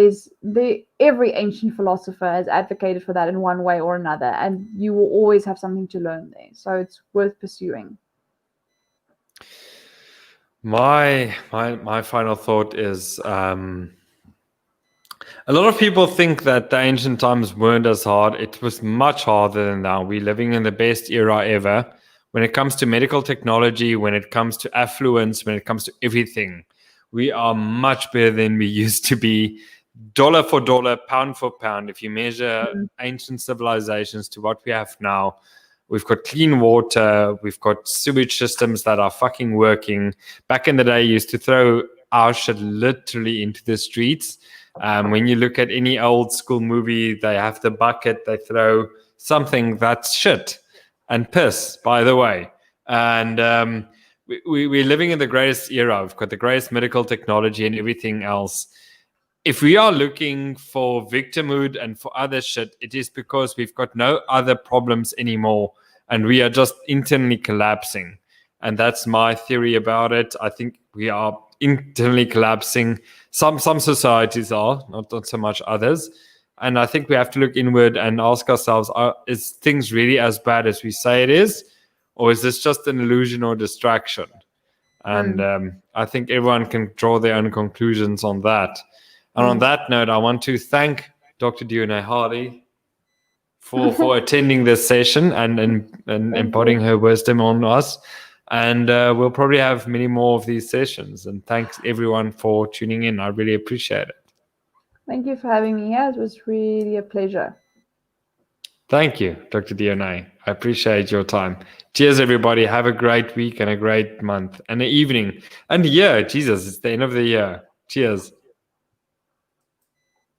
every ancient philosopher has advocated for that in one way or another, and you will always have something to learn there. So it's worth pursuing. My final thought is a lot of people think that the ancient times weren't as hard. It was much harder than now. We're living in the best era ever when it comes to medical technology, when it comes to affluence, when it comes to everything. We are much better than we used to be, dollar for dollar, pound for pound. If you measure ancient civilizations to what we have now, we've got clean water, we've got sewage systems that are fucking working. Back in the day, you used to throw our shit literally into the streets. When you look at any old school movie, they have the bucket, they throw something that's shit and piss, by the way. And we're living in the greatest era. We've got the greatest medical technology and everything else. If we are looking for victimhood and for other shit, it is because we've got no other problems anymore and we are just internally collapsing. And that's my theory about it. I think we are internally collapsing. Some societies are, not so much others. And I think we have to look inward and ask ourselves, is things really as bad as we say it is? Or is this just an illusion or distraction? And I think everyone can draw their own conclusions on that. And on that note, I want to thank Dr. Dione Harley for attending this session and embodying her wisdom on us. And we'll probably have many more of these sessions. And thanks everyone for tuning in. I really appreciate it. Thank you for having me here. It was really a pleasure. Thank you, Dr. Dione. I appreciate your time. Cheers, everybody. Have a great week and a great month and an evening and year. Jesus, it's the end of the year. Cheers.